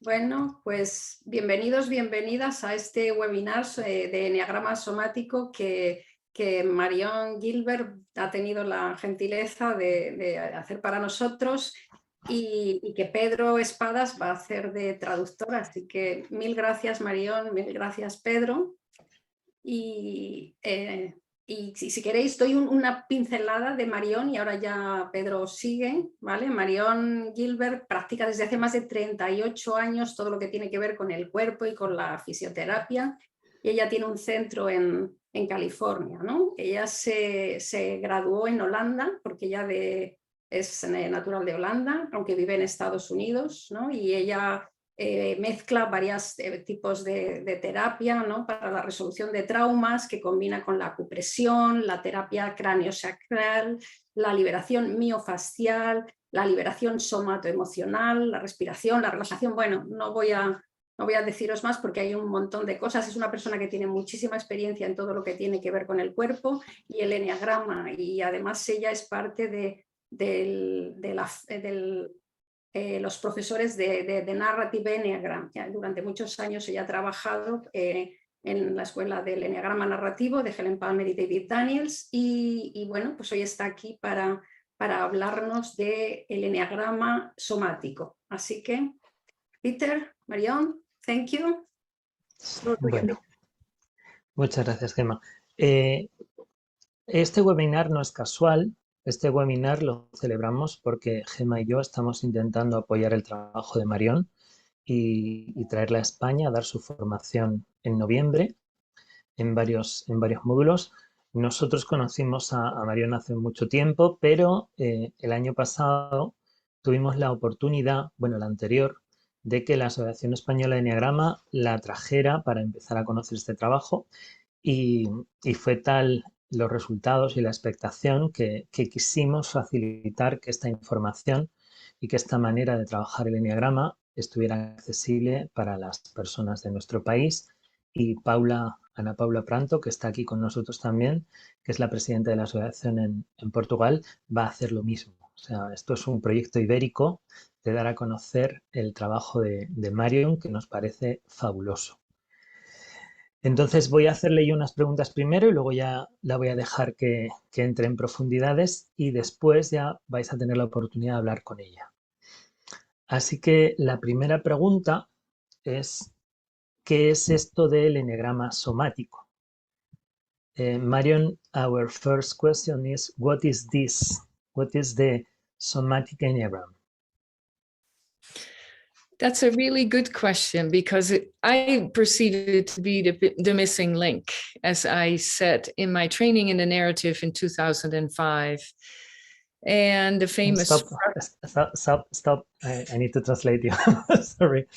Bueno, pues bienvenidos, bienvenidas a este webinar de Eneagrama Somático que Marion Gilbert ha tenido la gentileza de hacer para nosotros y que Pedro Espadas va a hacer de traductor. Así que mil gracias, Marion, mil gracias, Pedro. Y si queréis doy una pincelada de Marion y ahora ya Pedro sigue, ¿vale? Marion Gilbert practica desde hace más de 38 años todo lo que tiene que ver con el cuerpo y con la fisioterapia, y ella tiene un centro en California, ¿no? Ella se graduó en Holanda porque ella es natural de Holanda, aunque vive en Estados Unidos, ¿no? Y ella mezcla varios tipos de terapia, ¿no? Para la resolución de traumas, que combina con la acupresión, la terapia cráneo-sacral, la liberación miofascial, la liberación somatoemocional, la respiración, la relajación. Bueno, no voy a deciros más porque hay un montón de cosas. Es una persona que tiene muchísima experiencia en todo lo que tiene que ver con el cuerpo y el eneagrama, y además ella es parte los profesores de Narrative Enneagram. Durante muchos años ella ha trabajado en la escuela del Enneagrama Narrativo de Helen Palmer y David Daniels, y bueno, pues hoy está aquí para hablarnos del Enneagrama Somático. Así que, Peter, Marion, thank you. Bueno, muchas gracias, Gemma. Este webinar no es casual. Este webinar lo celebramos porque Gemma y yo estamos intentando apoyar el trabajo de Marion y traerla a España a dar su formación en noviembre en varios módulos. Nosotros conocimos a Marion hace mucho tiempo, pero el año pasado tuvimos la oportunidad, bueno, el anterior, de que la Asociación Española de Eneagrama la trajera para empezar a conocer este trabajo, y fue tal los resultados y la expectación que quisimos facilitar que esta información y que esta manera de trabajar el eneagrama estuviera accesible para las personas de nuestro país. Y Ana Paula Pranto, que está aquí con nosotros también, que es la presidenta de la asociación en Portugal, va a hacer lo mismo. O sea, esto es un proyecto ibérico de dar a conocer el trabajo de Marion, que nos parece fabuloso. Entonces voy a hacerle yo unas preguntas primero y luego ya la voy a dejar que entre en profundidades, y después ya vais a tener la oportunidad de hablar con ella. Así que la primera pregunta es: ¿qué es esto del eneagrama somático? Marion, our first question is, what is this? What is the somatic enneagram? That's a really good question, because I perceive it to be the missing link, as I said in my training in the narrative in 2005. And the famous... Stop. I need to translate you. Sorry.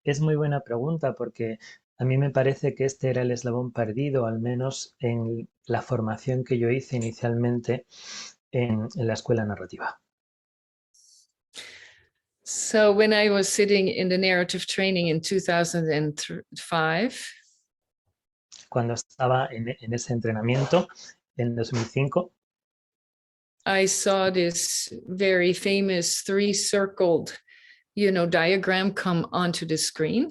Es muy buena pregunta, porque a mí me parece que este era el eslabón perdido, al menos en la formación que yo hice inicialmente en la escuela narrativa. So when I was sitting in the narrative training in 2005, cuando estaba en ese entrenamiento en 2005, I saw this very famous three-circled, diagram come onto the screen.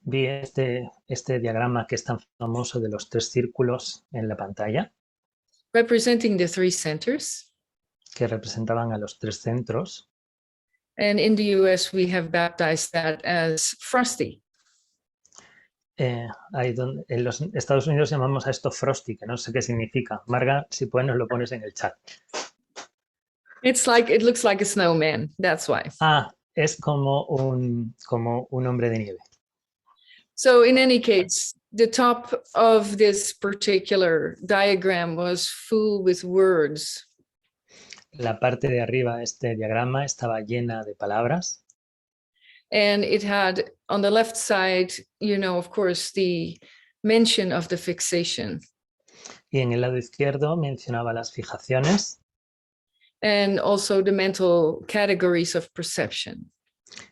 Vi este diagrama que es tan famoso de los tres círculos en la pantalla, representing the three centers. Que representaban a los tres centros. And in the US, we have baptized that as Frosty. En los Estados Unidos llamamos a esto Frosty, que no sé qué significa. Marga, si puedes, nos lo pones en el chat. It looks like a snowman, that's why. Es como un hombre de nieve. So in any case, the top of this particular diagram was full with words. La parte de arriba de este diagrama estaba llena de palabras. And it had on the left side, of course, the mention of the fixation. Y en el lado izquierdo mencionaba las fijaciones. And also the mental categories of perception.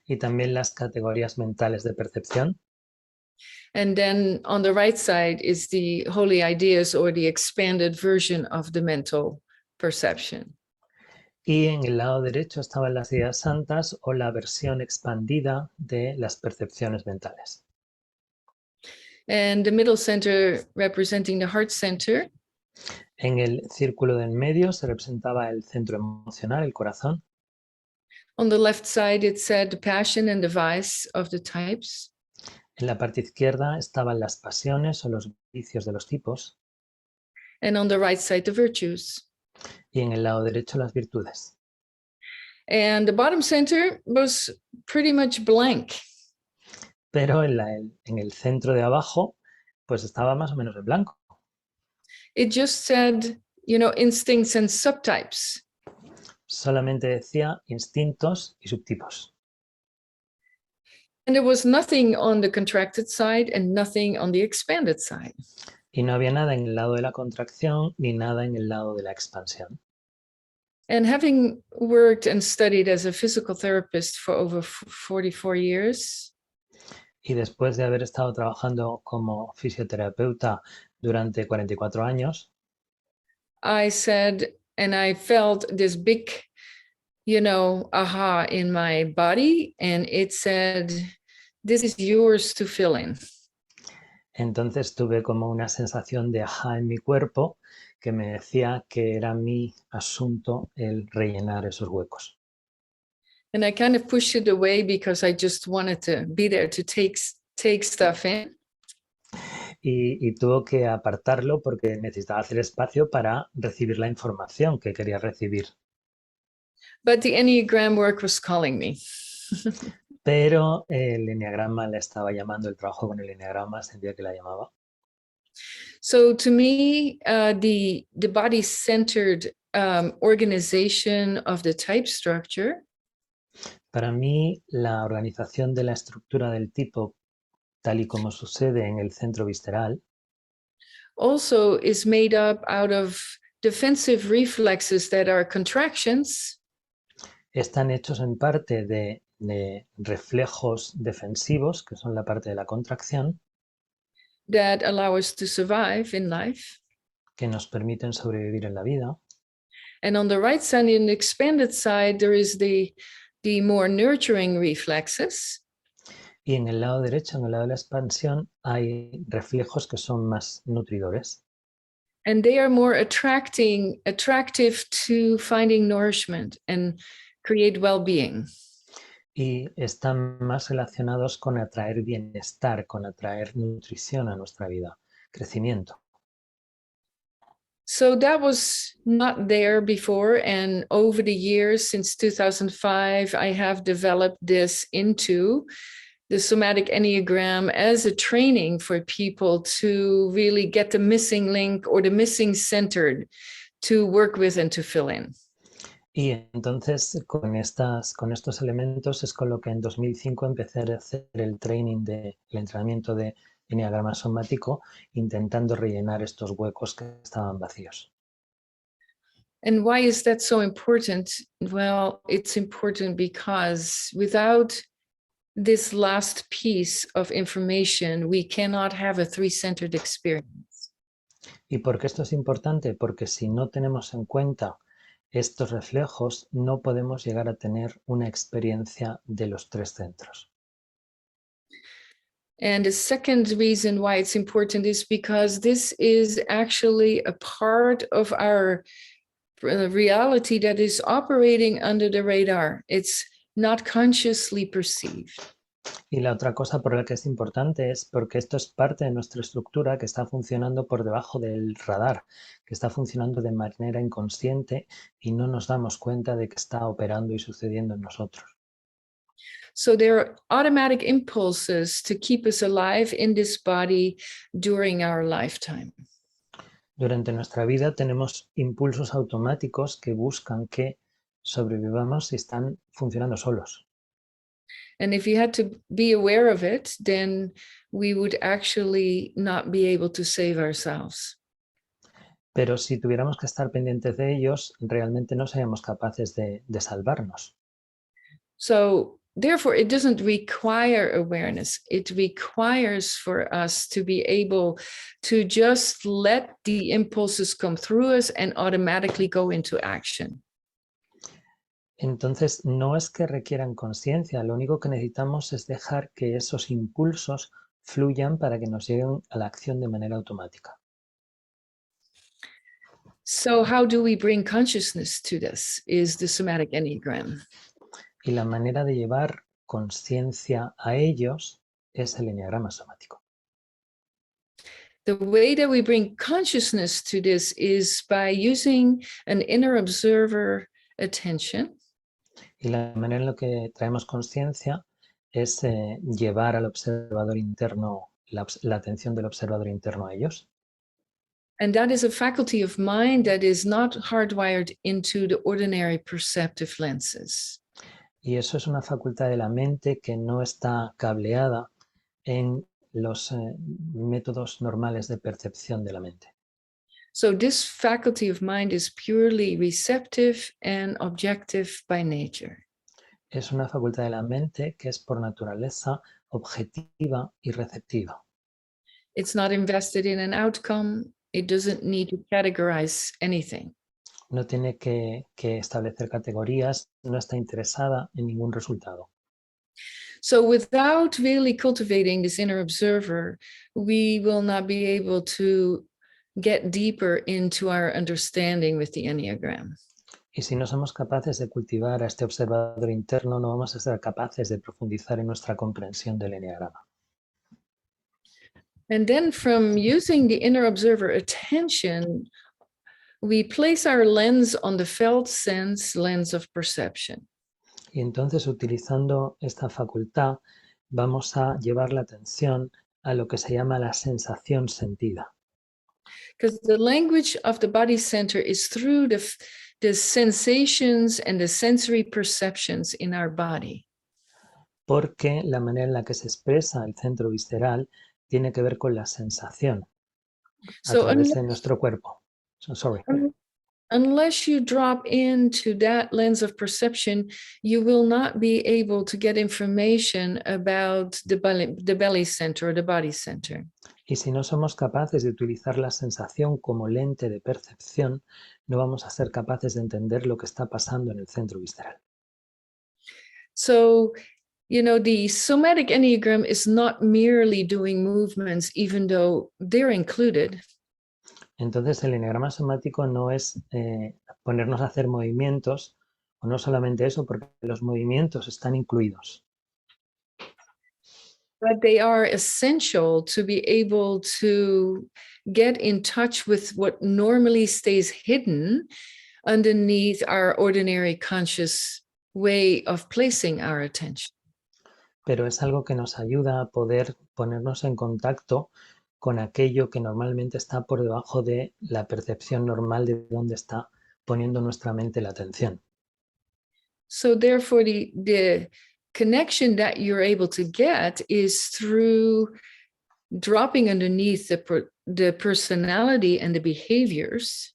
Y también las categorías mentales de percepción. And then on the right side is the holy ideas, or the expanded version of the mental perception. Y en el lado derecho estaban las ideas santas o la versión expandida de las percepciones mentales. And the middle center representing the heart center. En el círculo del medio se representaba el centro emocional, el corazón. On the left side, it said the passion and the vice of the types. En la parte izquierda estaban las pasiones o los vicios de los tipos. And on the right side, the virtues. Y en el lado derecho las virtudes. And the bottom center was pretty much blank. Pero en el centro de abajo, pues estaba más o menos en blanco. It just said, instincts and subtypes. Solamente decía instintos y subtipos. And there was nothing on the contracted side and nothing on the expanded side. Y no había nada en el lado de la contracción ni nada en el lado de la expansión. And having worked and studied as a physical therapist for over 44 years, Y después de haber estado trabajando como fisioterapeuta durante 44 años, I said, and I felt this big, aha in my body, and it said, this is yours to fill in. entonces tuve como una sensación de ajá en mi cuerpo que me decía que era mi asunto el rellenar esos huecos. And I kind of pushed it away because I just wanted to be there to take stuff in. Y tuvo que apartarlo porque necesitaba hacer espacio para recibir la información que quería recibir. But the Enneagram work was calling me. Pero el eneagrama la estaba llamando, el trabajo con el eneagrama sentía que la llamaba. So to me, the body-centered organization of the type structure Para mí, la organización de la estructura del tipo, tal y como sucede en el centro visceral, also is made up out of defensive reflexes that are contractions están hechos en parte de reflejos defensivos, que son la parte de la contracción, that allow us to survive in life. que nos permiten sobrevivir en la vida. And on the right side, in the expanded side, there is the more nurturing reflexes. Y en el lado derecho, en el lado de la expansión, hay reflejos que son más nutridores. And they are more attractive to finding nourishment and create well-being. Y están más relacionados con atraer bienestar, con atraer nutrición a nuestra vida, crecimiento. So that was not there before. And over the years, since 2005, I have developed this into the somatic Enneagram as a training for people to really get the missing link or the missing centered to work with and to fill in. Y entonces con estos elementos es con lo que en 2005 empecé a hacer el training el entrenamiento de eneagrama somático, intentando rellenar estos huecos que estaban vacíos. And why is that so important? Well, it's important because without this last piece of information, we cannot have a three-centered experience. ¿Y por qué esto es importante? Porque si no tenemos en cuenta estos reflejos, no podemos llegar a tener una experiencia de los tres centros. And the second reason why it's important is because this is actually a part of our reality that is operating under the radar. It's not consciously perceived. Y la otra cosa por la que es importante es porque esto es parte de nuestra estructura que está funcionando por debajo del radar, que está funcionando de manera inconsciente y no nos damos cuenta de que está operando y sucediendo en nosotros. So there are automatic impulses to keep us alive in this body during our lifetime. Durante nuestra vida tenemos impulsos automáticos que buscan que sobrevivamos y están funcionando solos. And if you had to be aware of it, then we would actually not be able to save ourselves. Pero si tuviéramos que estar pendientes de ellos, realmente no seríamos capaces de salvarnos. So therefore, it doesn't require awareness. It requires for us to be able to just let the impulses come through us and automatically go into action. Entonces, no es que requieran conciencia, lo único que necesitamos es dejar que esos impulsos fluyan para que nos lleguen a la acción de manera automática. So how do we bring consciousness to this is the somatic enneagram. Y la manera de llevar conciencia a ellos es el eneagrama somático. The way that we bring consciousness to this is by using an inner observer attention. Y la manera en la que traemos conciencia es llevar al observador interno, la atención del observador interno a ellos. And that is a faculty of mind that is not hardwired into the ordinary perceptive lenses. Y eso es una facultad de la mente que no está cableada en los métodos normales de percepción de la mente. So this faculty of mind is purely receptive and objective by nature. Es una facultad de la mente que es por naturaleza objetiva y receptiva. It's not invested in an outcome. It doesn't need to categorize anything. No tiene que establecer categorías, no está interesada en ningún resultado. So without really cultivating this inner observer, we will not be able to get deeper into our understanding with the Enneagram. Y si no somos capaces de cultivar a este observador interno, no vamos a ser capaces de profundizar en nuestra comprensión del eneagrama. And then from using the inner observer attention, we place our lens on the felt sense lens of perception. Y entonces, utilizando esta facultad, vamos a llevar la atención a lo que se llama la sensación sentida. Because the language of the body center is through the sensations and the sensory perceptions in our body. Porque la manera en la que se expresa el centro visceral tiene que ver con la sensación a través de nuestro cuerpo. Unless you drop into that lens of perception, you will not be able to get information about the belly center or the body center. Y si no somos capaces de utilizar la sensación como lente de percepción, no vamos a ser capaces de entender lo que está pasando en el centro visceral. So, you know, the somatic enneagram is not merely doing movements, even though they're included. Entonces, el eneagrama somático no es ponernos a hacer movimientos, o no solamente eso, porque los movimientos están incluidos. But they are essential to be able to get in touch with what normally stays hidden underneath our ordinary conscious way of placing our attention. Pero es algo que nos ayuda a poder ponernos en contacto con aquello que normalmente está por debajo de la percepción normal de dónde está poniendo nuestra mente la atención. So therefore, the connection that you're able to get is through dropping underneath the personality and the behaviors.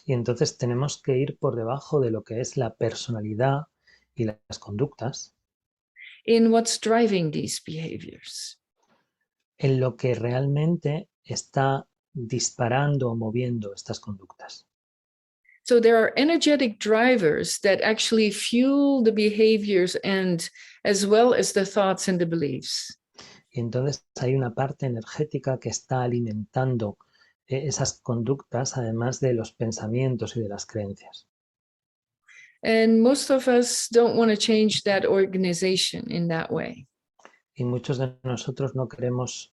Y entonces tenemos que ir por debajo de lo que es la personalidad y las conductas. In what's driving these behaviors. En lo que realmente está disparando o moviendo estas conductas. So there are energetic drivers that actually fuel the behaviors and as well as the thoughts and the beliefs. Y entonces hay una parte energética que está alimentando esas conductas, además de los pensamientos y de las creencias. And most of us don't want to change that organization in that way. Y muchos de nosotros no queremos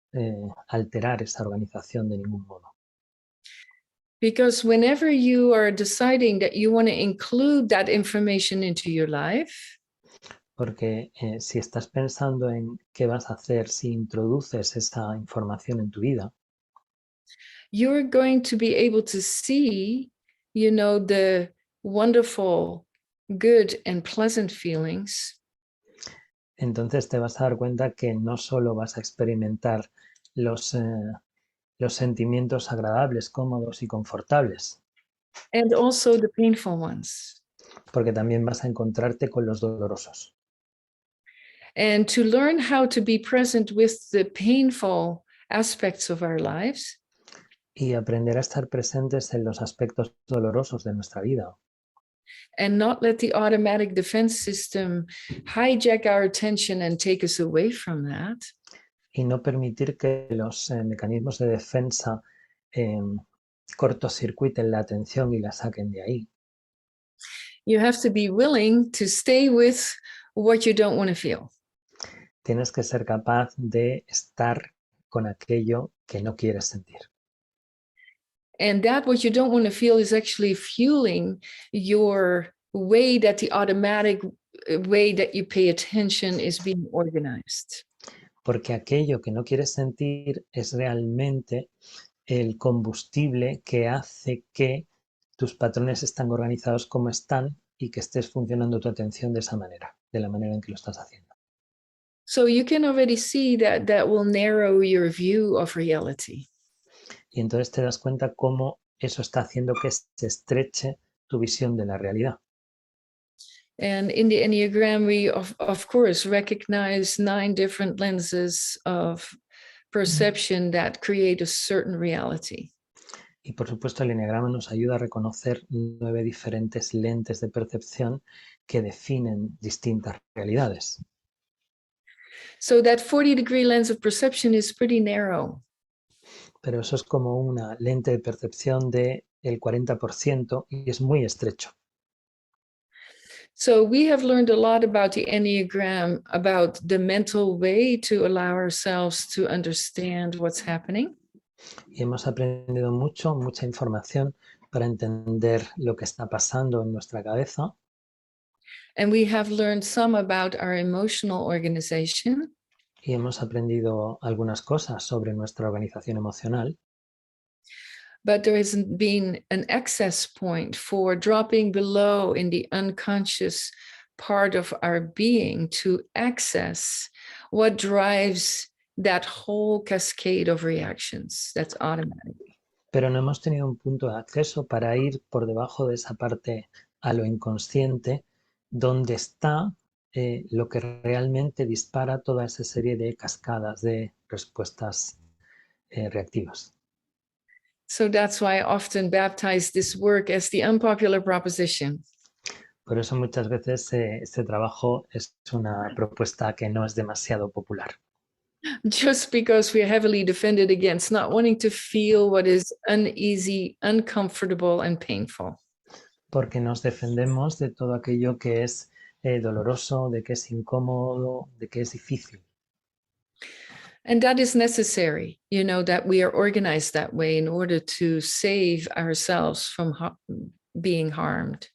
alterar esa organización de ningún modo. Because whenever you are deciding that you want to include that information into your life, porque si estás pensando en qué vas a hacer si introduces esa información en tu vida, you're going to be able to see, you know, the wonderful, good and pleasant feelings. Entonces te vas a dar cuenta que no solo vas a experimentar los sentimientos agradables, cómodos y confortables. And also the painful ones. Porque también vas a encontrarte con los dolorosos. And to learn how to be present with the painful aspects of our lives. Y aprender a estar presentes en los aspectos dolorosos de nuestra vida. and not let the automatic defense system hijack our attention and take us away from that. Y no permitir que los mecanismos de defensa cortocircuiten la atención y la saquen de ahí. You have to be willing to stay with what you don't want to feel. Tienes que ser capaz de estar con aquello que no quieres sentir. And that what you don't want to feel is actually fueling your way that the automatic way that you pay attention is being organized. Porque aquello que no quieres sentir es realmente el combustible que hace que tus patrones están organizados como están y que estés funcionando tu atención de esa manera, de la manera en que lo estás haciendo. So you can already see that that will narrow your view of reality. Y entonces te das cuenta cómo eso está haciendo que se estreche tu visión de la realidad. And in the Enneagram, we of course recognize 9 different lenses of perception that create a certain reality. Y por supuesto el eneagrama nos ayuda a reconocer 9 diferentes lentes de percepción que definen distintas realidades. So that 40-degree lens of perception is pretty narrow. Pero eso es como una lente de percepción del 40% y es muy estrecho. So we have learned a lot about the Enneagram, about the mental way to allow ourselves to understand what's happening. Y hemos aprendido mucha información para entender lo que está pasando en nuestra cabeza. And we have learned some about our emotional organization. Y hemos aprendido algunas cosas sobre nuestra organización emocional. But there hasn't been an access point for dropping below in the unconscious part of our being to access what drives that whole cascade of reactions that's automatic. Pero no hemos tenido un punto de acceso para ir por debajo de esa parte a lo inconsciente, donde está lo que realmente dispara toda esa serie de cascadas de respuestas reactivas. So that's why I often baptize this work as the unpopular proposition. Por eso muchas veces este trabajo es una propuesta que no es demasiado popular. Just because we're heavily defended against not wanting to feel what is uneasy, uncomfortable, and painful. Porque nos defendemos de todo aquello que es doloroso, de que es incómodo, de que es difícil. And that is necessary, you know, that we are organized that way in order to save ourselves from being harmed.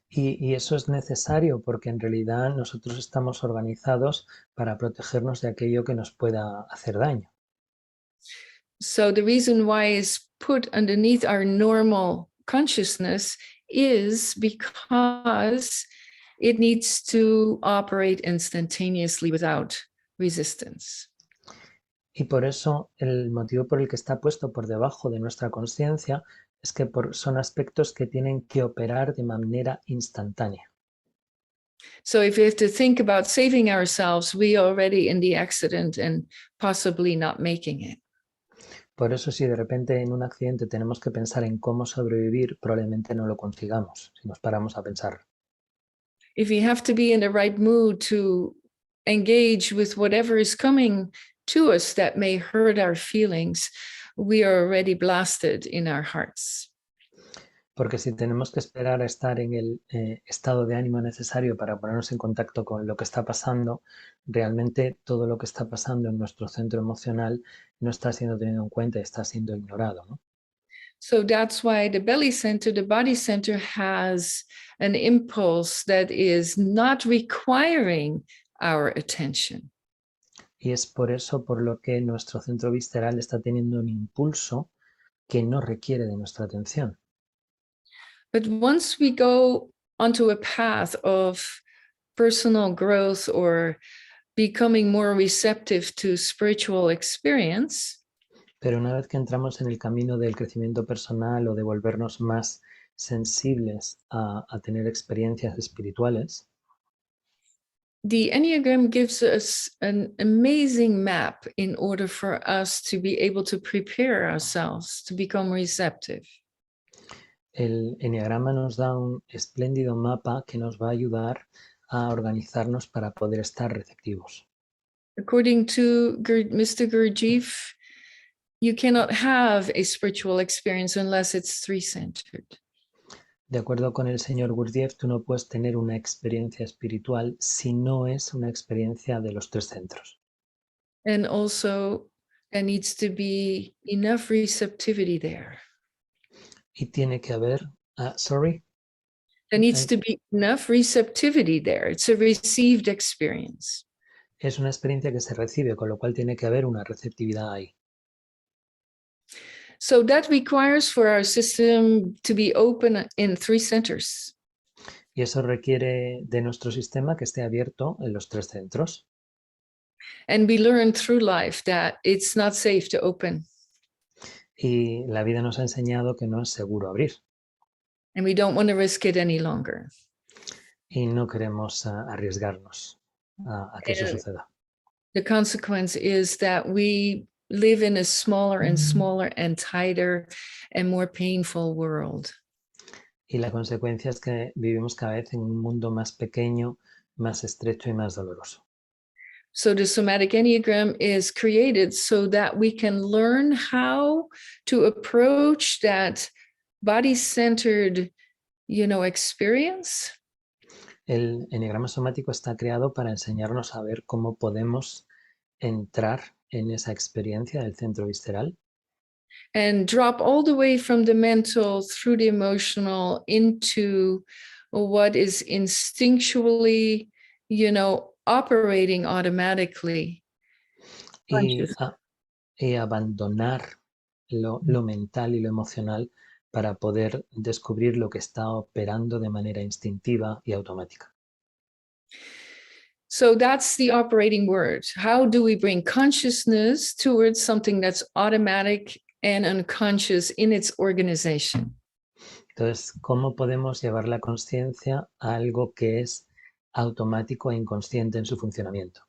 Y eso es necesario porque en realidad nosotros estamos organizados para protegernos de aquello que nos pueda hacer daño. So the reason why it's put underneath our normal consciousness is because it needs to operate instantaneously without resistance. Y por eso el motivo por el que está puesto por debajo de nuestra conciencia es que son aspectos que tienen que operar de manera instantánea. So if we have to think about saving ourselves, we are already in the accident and possibly not making it. Por eso si de repente en un accidente tenemos que pensar en cómo sobrevivir, probablemente no lo consigamos si nos paramos a pensar. If we have to be in the right mood to engage with whatever is coming to us that may hurt our feelings, we are already blasted in our hearts. Porque si tenemos que esperar a estar en el estado de ánimo necesario para ponernos en contacto con lo que está pasando, realmente todo lo que está pasando en nuestro centro emocional no está siendo tenido en cuenta, está siendo ignorado, ¿no? So that's why the belly center, the body center has an impulse that is not requiring our attention. Y es por eso por lo que nuestro centro visceral está teniendo un impulso que no requiere de nuestra atención. But once we go onto a path of personal growth or becoming more receptive to spiritual experience, Pero una vez que entramos en el camino del crecimiento personal o de volvernos más sensibles a tener experiencias espirituales, the Enneagram gives us an amazing map in order for us to be able to prepare ourselves to become receptive. El eneagrama nos da un espléndido mapa que nos va a ayudar a organizarnos para poder estar receptivos. According to Mr. Gurdjieff, you cannot have a spiritual experience unless it's three-centered. De acuerdo con el señor Gurdjieff, tú no puedes tener una experiencia espiritual si no es una experiencia de los tres centros. And also, there needs to be enough receptivity there. Y tiene que haber, There needs to be enough receptivity there. It's a received experience. Es una experiencia que se recibe, con lo cual tiene que haber una receptividad ahí. So that requires for our system to be open in three centers. Y eso requiere de nuestro sistema que esté abierto en los tres centros. And we learn through life that it's not safe to open. Y la vida nos ha enseñado que no es seguro abrir. And we don't want to risk it any longer. Y no queremos arriesgarnos a que eso suceda. The consequence is that we live in a smaller and smaller and tighter and more painful world. Y la consecuencia es que vivimos cada vez en un mundo más pequeño, más estrecho y más doloroso. So the somatic enneagram is created so that we can learn how to approach that body-centered, experience. El eneagrama somático está creado para enseñarnos a ver cómo podemos entrar en esa experiencia del centro visceral. And drop all the way from the mental through the emotional into what is instinctually, operating automatically. Y abandonar lo mental y lo emocional para poder descubrir lo que está operando de manera instintiva y automática. So that's the operating word. How do we bring consciousness towards something that's automatic and unconscious in its organization? Entonces, ¿cómo podemos llevar la conciencia a algo que es automático e inconsciente en su funcionamiento?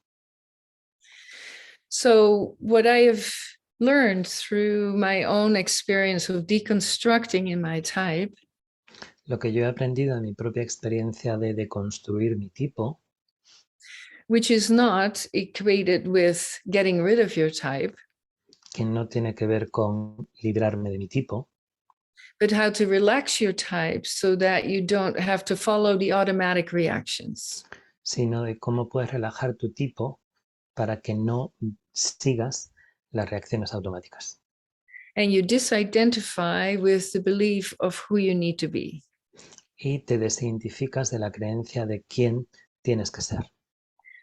So what I have learned through my own experience of deconstructing in my type, lo que yo he aprendido en mi propia experiencia de deconstruir mi tipo, which is not equated with getting rid of your type, que no tiene que ver con librarme de mi tipo, but how to relax your type so that you don't have to follow the automatic reactions. Sino de cómo puedes relajar tu tipo para que no sigas las reacciones automáticas. And you disidentify with the belief of who you need to be. Y te desidentificas de la creencia de quién tienes que ser.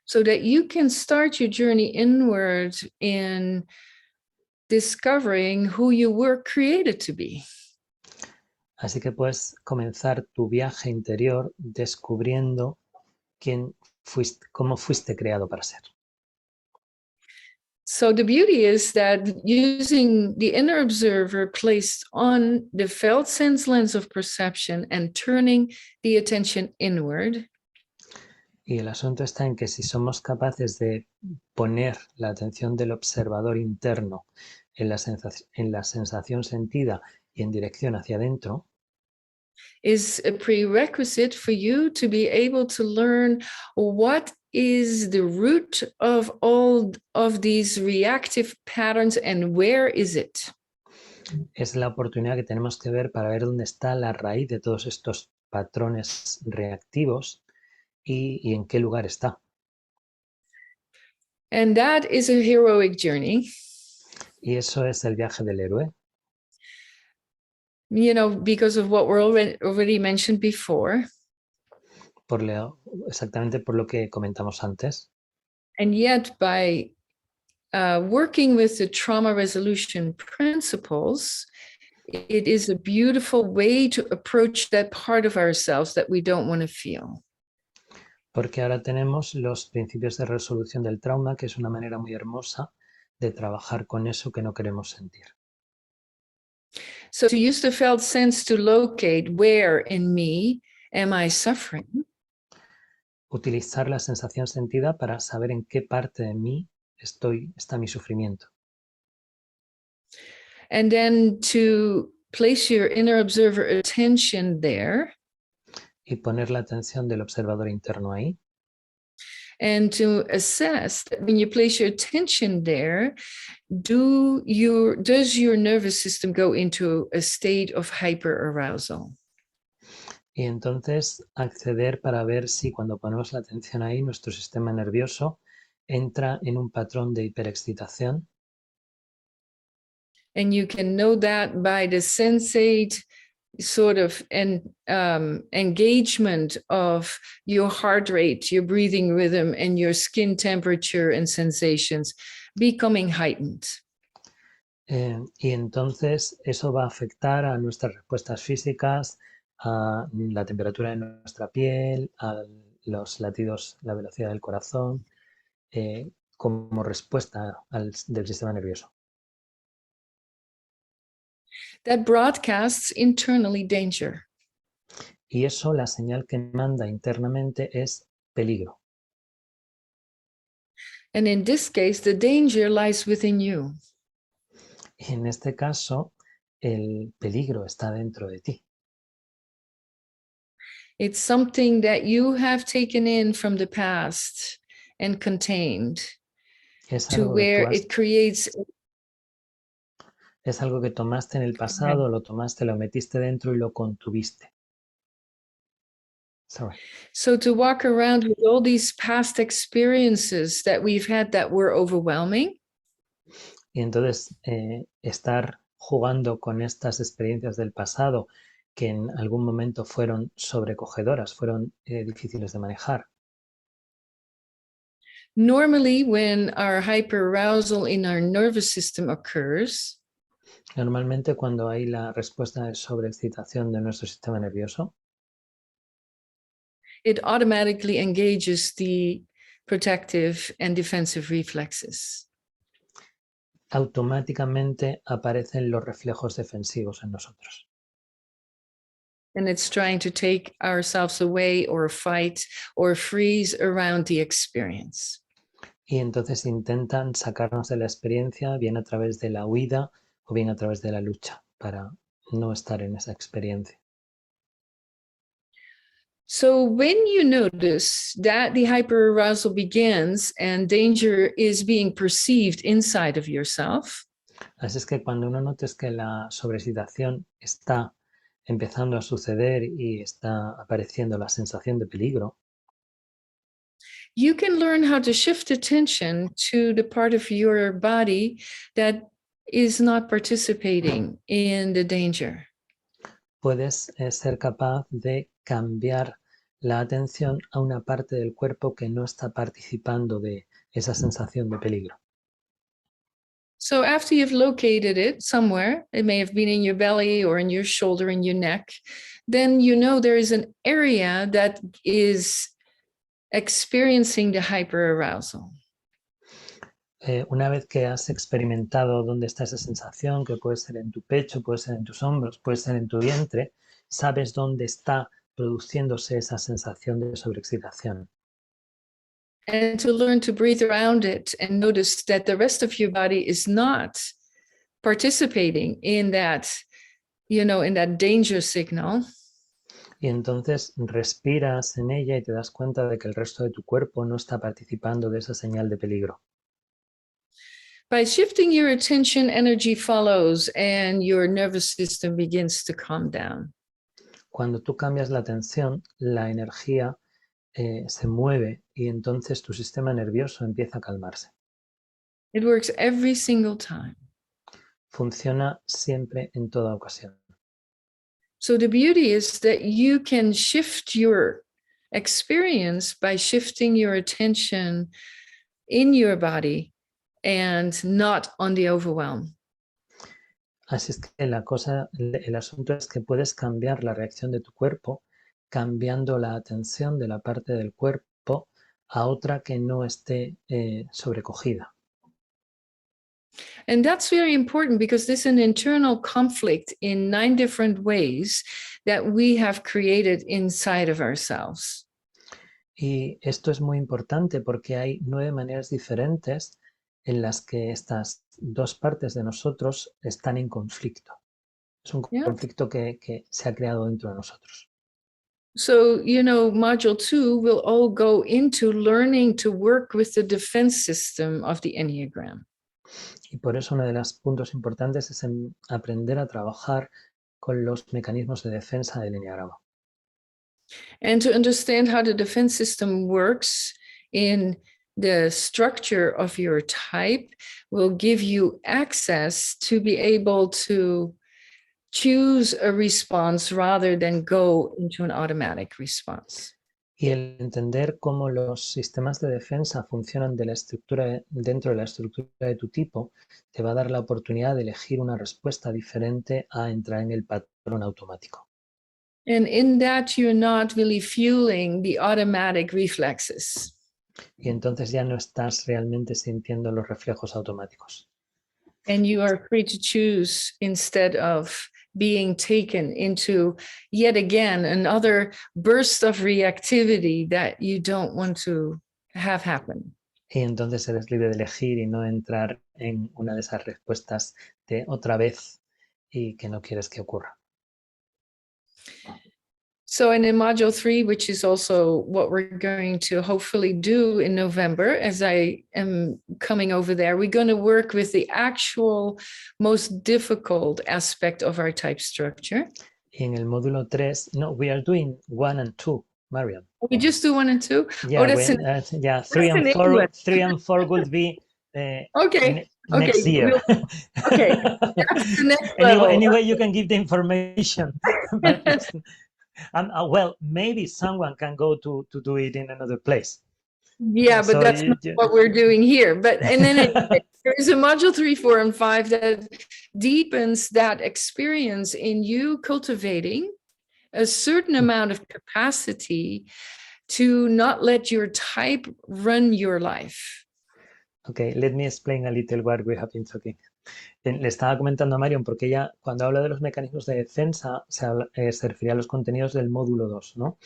So that you can start your journey inward in discovering who you were created to be. Así que puedes comenzar tu viaje interior descubriendo cómo fuiste creado para ser. So the beauty is that using the inner observer placed on the felt sense lens of perception and turning the attention inward. Y el asunto está en que si somos capaces de poner la atención del observador interno en la sensación sentida y en dirección hacia adentro, is a prerequisite for you to be able to learn what is the root of all of these reactive patterns and where is it? Es la oportunidad que tenemos que ver para ver dónde está la raíz de todos estos patrones reactivos y en qué lugar está. And that is a heroic journey. Y eso es el viaje del héroe. Because of what we're already mentioned before. Exactamente por lo que comentamos antes. And yet by working with the trauma resolution principles, it is a beautiful way to approach that part of ourselves that we don't want to feel. Porque ahora tenemos los principios de resolución del trauma, que es una manera muy hermosa de trabajar con eso que no queremos sentir. So to use the felt sense to locate where in me am I suffering. Utilizar la sensación sentida para saber en qué parte de mí está mi sufrimiento. And then to place your inner observer attention there. Y poner la atención del observador interno ahí. And to assess that when you place your attention there, does your nervous system go into a state of hyperarousal? Y entonces acceder para ver si cuando ponemos la atención ahí, nuestro sistema nervioso entra en un patrón de hiperexcitación. And you can know that by the sensate sort of engagement of your heart rate, your breathing rhythm, and your skin temperature and sensations becoming heightened. Y entonces eso va a afectar a nuestras respuestas físicas, a la temperatura de nuestra piel, a los latidos, la velocidad del corazón, como respuesta del sistema nervioso. That broadcasts internally danger. Y eso, la señal que manda internamente es peligro. And in this case, the danger lies within you. Y en este caso, el peligro está dentro de ti. It's something that you have taken in from the past and contained to where it creates. Es algo que tomaste en el pasado, lo tomaste, lo metiste dentro y lo contuviste. Sorry. So to walk around with all these past experiences that we've had that were overwhelming. Y entonces estar jugando con estas experiencias del pasado que en algún momento fueron sobrecogedoras, fueron difíciles de manejar. Normally, when our hyperarousal in our nervous system occurs, normalmente cuando hay la respuesta de sobreexcitación de nuestro sistema nervioso, it automatically engages the protective and defensive reflexes. Automáticamente aparecen los reflejos defensivos en nosotros. And it's trying to take ourselves away or fight or freeze around the experience. Y entonces intentan sacarnos de la experiencia, bien a través de la huida o bien a través de la lucha, para no estar en esa experiencia. So when you notice that the hyperarousal begins and danger is being perceived inside of yourself, así es que cuando uno notes que la sobreexcitación está empezando a suceder y está apareciendo la sensación de peligro, you can learn how to shift attention to the part of your body that is not participating in the danger. Puedes ser capaz de cambiar la atención a una parte del cuerpo que no está participando de esa sensación de peligro. So after you've located it somewhere, it may have been in your belly or in your shoulder, in your neck, then you know there is an area that is experiencing the hyperarousal. Una vez que has experimentado dónde está esa sensación, que puede ser en tu pecho, puede ser en tus hombros, puede ser en tu vientre, sabes dónde está produciéndose esa sensación de sobreexcitación. And to learn to breathe around it and notice that the rest of your body is not participating in that, in that danger signal. Y entonces respiras en ella y te das cuenta de que el resto de tu cuerpo no está participando de esa señal de peligro. By shifting your attention, energy follows and your nervous system begins to calm down. Cuando tú cambias la atención, la energía se mueve y entonces tu sistema nervioso empieza a calmarse. It works every single time. Funciona siempre en toda ocasión. So the beauty is that you can shift your experience by shifting your attention in your body and not on the overwhelm. Así es que el asunto es que puedes cambiar la reacción de tu cuerpo cambiando la atención de la parte del cuerpo a otra que no esté sobrecogida. And that's very important because there's an internal conflict in 9 different ways that we have created inside of ourselves. Y esto es muy importante porque hay 9 maneras diferentes en las que estas dos partes de nosotros están en conflicto. Es un Yeah. conflicto que se ha creado dentro de nosotros. So, module 2 will all go into learning to work with the defense system of the Enneagram. Y por eso uno de los puntos importantes es aprender a trabajar con los mecanismos de defensa del eneagrama. And to understand how the defense system works in the structure of your type will give you access to be able to choose a response rather than go into an automatic response. Y el entender cómo los sistemas de defensa funcionan dentro de la estructura de tu tipo te va a dar la oportunidad de elegir una respuesta diferente a entrar en el patrón automático. And in that, you're not really fueling the automatic reflexes. Y entonces ya no estás realmente sintiendo los reflejos automáticos. And you are free to choose instead of being taken into yet again another burst of reactivity that you don't want to have happen. Y entonces eres libre de elegir y no entrar en una de esas respuestas de otra vez y que no quieres que ocurra. So in module 3, which is also what we're going to hopefully do in November, as I am coming over there, we're going to work with the actual most difficult aspect of our type structure. Y en el módulo 3, no, we are doing 1 and 2, Marion. We just do 1 and 2? Yeah, Yeah, 3 and 4. 3 and 4 would be okay. Next year. Okay, that's the next level. Anyway, you can give the information. Well, maybe someone can go to do it in another place. Yeah, but that's not what we're doing here. But and then there is a module 3, 4, and 5 that deepens that experience in you cultivating a certain amount of capacity to not let your type run your life. Okay, let me explain a little what we have been talking. Le estaba comentando a Marion porque ella, cuando habla de los mecanismos de defensa, se refiere a los contenidos del módulo 2, ¿no?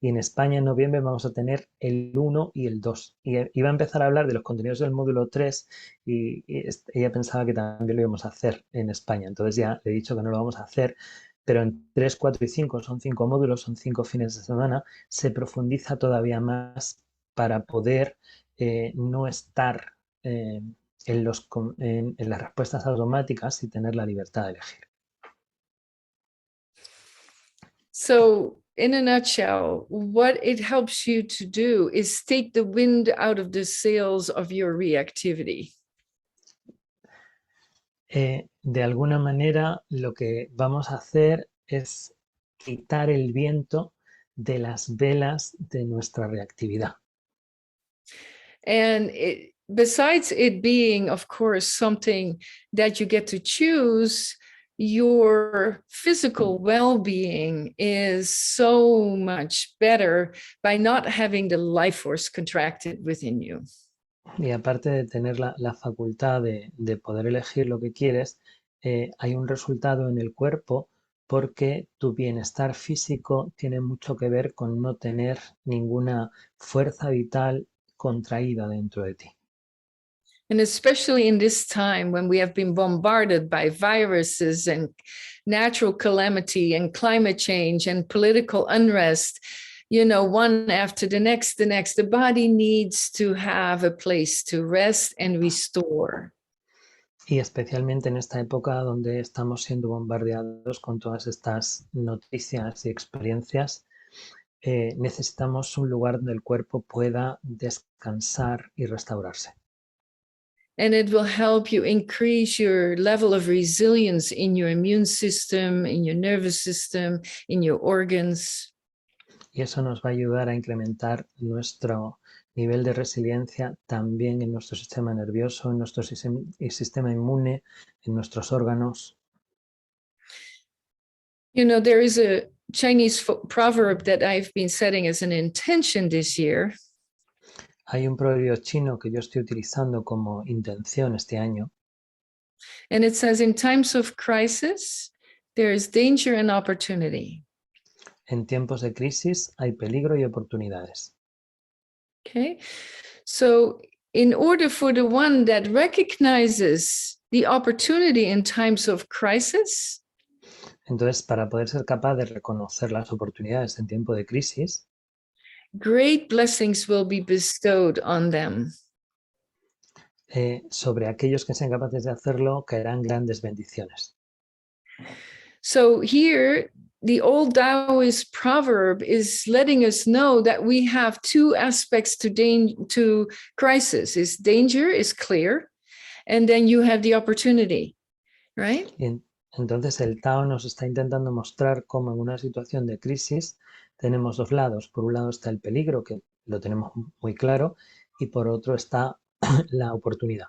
Y en España en noviembre vamos a tener el 1 y el 2. Y iba a empezar a hablar de los contenidos del módulo 3 y ella pensaba que también lo íbamos a hacer en España. Entonces ya le he dicho que no lo vamos a hacer, pero en 3, 4 y 5 son 5 módulos, son 5 fines de semana, se profundiza todavía más para poder no estar en las respuestas automáticas y tener la libertad de elegir. So, in a nutshell, what it helps you to do is take the wind out of the sails of your reactivity. De alguna manera, lo que vamos a hacer es quitar el viento de las velas de nuestra reactividad. And besides it being, of course, something that you get to choose, your physical well-being is so much better by not having the life force contracted within you. Y aparte de tener la facultad de poder elegir lo que quieres, hay un resultado en el cuerpo porque tu bienestar físico tiene mucho que ver con no tener ninguna fuerza vital contraída dentro de ti. And especially in this time when we have been bombarded by viruses and natural calamity and climate change and political unrest, one after the next, the body needs to have a place to rest and restore. Y especialmente en esta época donde estamos siendo bombardeados con todas estas noticias y experiencias, necesitamos un lugar donde el cuerpo pueda descansar y restaurarse. And it will help you increase your level of resilience in your immune system, in your nervous system, in your organs. Y eso nos va a ayudar a incrementar nuestro nivel de resiliencia también en nuestro sistema nervioso, en nuestro sistema inmune, en nuestros órganos. There is a Chinese proverb that I've been setting as an intention this year. Hay un proverbio chino que yo estoy utilizando como intención este año. And it says, in times of crisis, there is danger and opportunity. En tiempos de crisis hay peligro y oportunidades. Okay, so in order for the one that recognizes the opportunity in times of crisis, Entonces, para poder ser capaz de reconocer las oportunidades en tiempo de crisis, great blessings will be bestowed on them. sobre aquellos que sean capaces de hacerlo, caerán grandes bendiciones. So here, the old Taoist proverb is letting us know that we have two aspects to crisis. Is danger is clear, and then you have the opportunity, right? Entonces el Tao nos está intentando mostrar cómo en una situación de crisis tenemos dos lados. Por un lado está el peligro, que lo tenemos muy claro, y por otro está la oportunidad.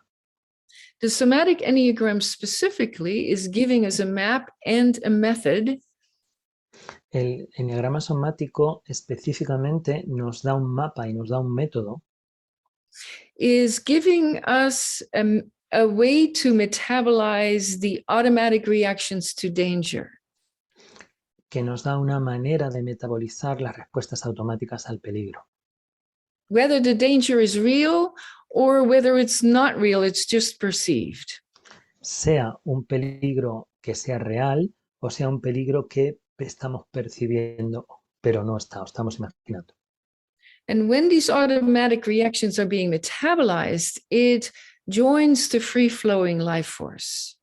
The somatic Enneagram specifically is giving us a map and a method. El eneagrama somático específicamente nos da un mapa y nos da un método. Is giving us a way to metabolize the automatic reactions to danger. Que nos da una manera de metabolizar las respuestas automáticas al peligro. Whether the danger is real or whether it's not real, it's just perceived. Sea un peligro que sea real o sea un peligro que estamos percibiendo, pero no está, o estamos imaginando. And when these automatic reactions are being metabolized, it joins the free-flowing life force.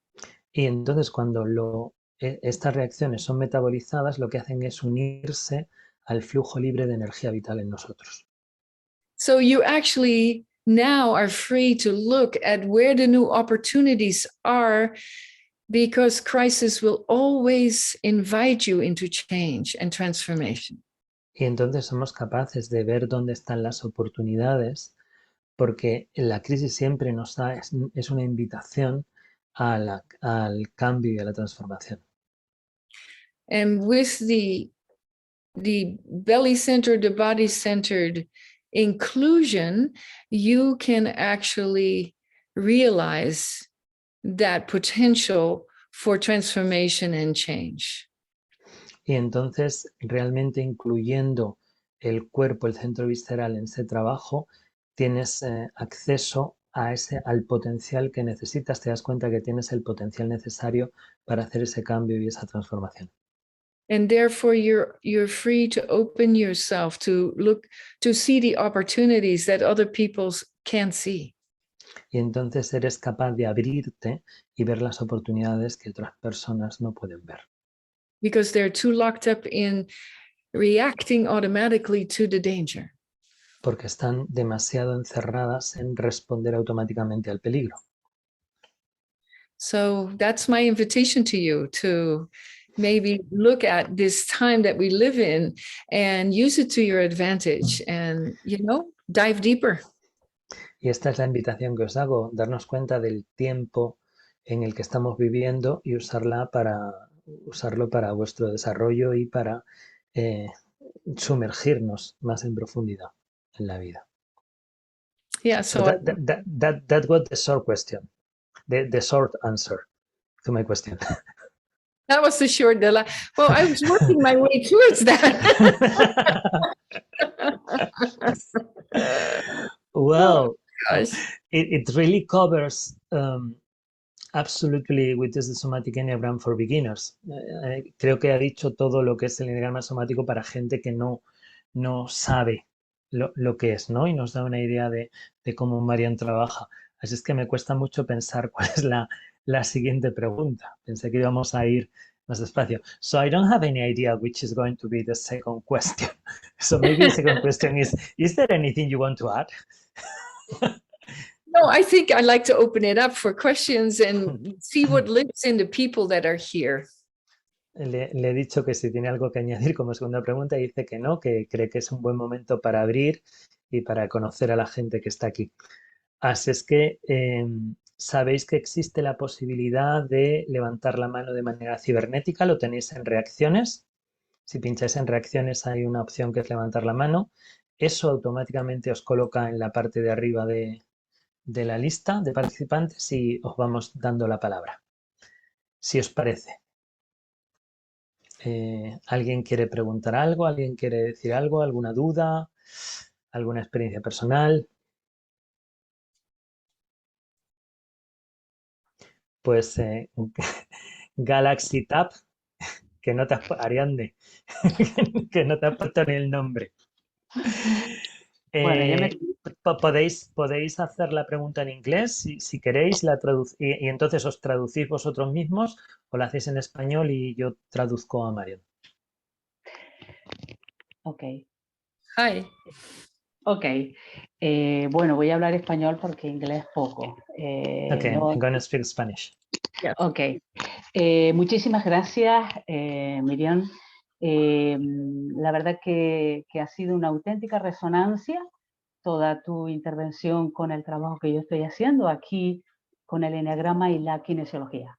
Y entonces cuando estas reacciones son metabolizadas, lo que hacen es unirse al flujo libre de energía vital en nosotros. So you actually now are free to look at where the new opportunities are, because crisis will always invite you into change and transformation. Y entonces somos capaces de ver dónde están las oportunidades, porque la crisis siempre nos da, es una invitación al cambio y a la transformación. And with the belly-centered, the body-centered inclusion, you can actually realize that potential for transformation and change. Y entonces, realmente incluyendo el cuerpo, el centro visceral en ese trabajo, tienes acceso al potencial que necesitas, te das cuenta que tienes el potencial necesario para hacer ese cambio y esa transformación. And therefore you're free to open yourself to look, to see the opportunities that other people can't see. Y entonces eres capaz de abrirte y ver las oportunidades que otras personas no pueden ver. Because they're too locked up in reacting automatically to the danger. Porque están demasiado encerradas en responder automáticamente al peligro. So that's my invitation to you, to maybe look at this time that we live in and use it to your advantage and, dive deeper. Y esta es la invitación que os hago, darnos cuenta del tiempo en el que estamos viviendo y usarlo para vuestro desarrollo y para sumergirnos más en profundidad en la vida. Yeah, so that was the short question, the short answer to my question. That was the short. Well, I was working my way towards that. Well, gosh. It really covers absolutely with the somatic enneagram for beginners. Creo que ha dicho todo lo que es el enneagrama somático para gente que no sabe lo que es, ¿no? Y nos da una idea de cómo Marion trabaja. Así es que me cuesta mucho pensar cuál es la siguiente pregunta. Pensé que íbamos a ir más despacio. So I don't have any idea which is going to be the second question. So maybe the second question is there anything you want to add? No, I think I'd like to open it up for questions and see what lives in the people that are here. Le he dicho que si tiene algo que añadir como segunda pregunta y dice que no, que cree que es un buen momento para abrir y para conocer a la gente que está aquí. Así es que sabéis que existe la posibilidad de levantar la mano de manera cibernética, lo tenéis en reacciones. Si pincháis en reacciones hay una opción que es levantar la mano. Eso automáticamente os coloca en la parte de arriba de la lista de participantes y os vamos dando la palabra. Si os parece. ¿Alguien quiere preguntar algo? ¿Alguien quiere decir algo? ¿Alguna duda? ¿Alguna experiencia personal? Pues Galaxy Tab que no te has, Ariadne, que no te has puesto ni el nombre. Bueno, podéis hacer la pregunta en inglés si queréis y entonces os traducís vosotros mismos o la hacéis en español y yo traduzco a Marion. Ok. Hi. Ok. Bueno, voy a hablar español porque inglés poco. Okay, I'm going to speak Spanish. Yeah. Ok. Muchísimas gracias, Miriam. La verdad que ha sido una auténtica resonancia toda tu intervención con el trabajo que yo estoy haciendo aquí con el eneagrama y la kinesiología.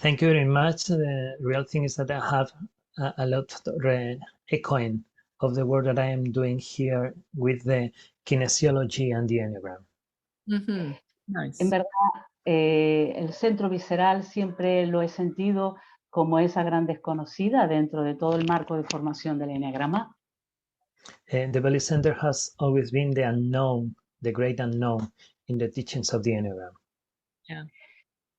Thank you very much. The real thing is that I have a lot of echoing of the work that I am doing here with the kinesiology and the enneagram. Mm-hmm. Nice. En verdad, el centro visceral siempre lo he sentido como esa gran desconocida dentro de todo el marco de formación del eneagrama. The belly center has always been the unknown, the great unknown in the teachings of the enneagram. Yeah.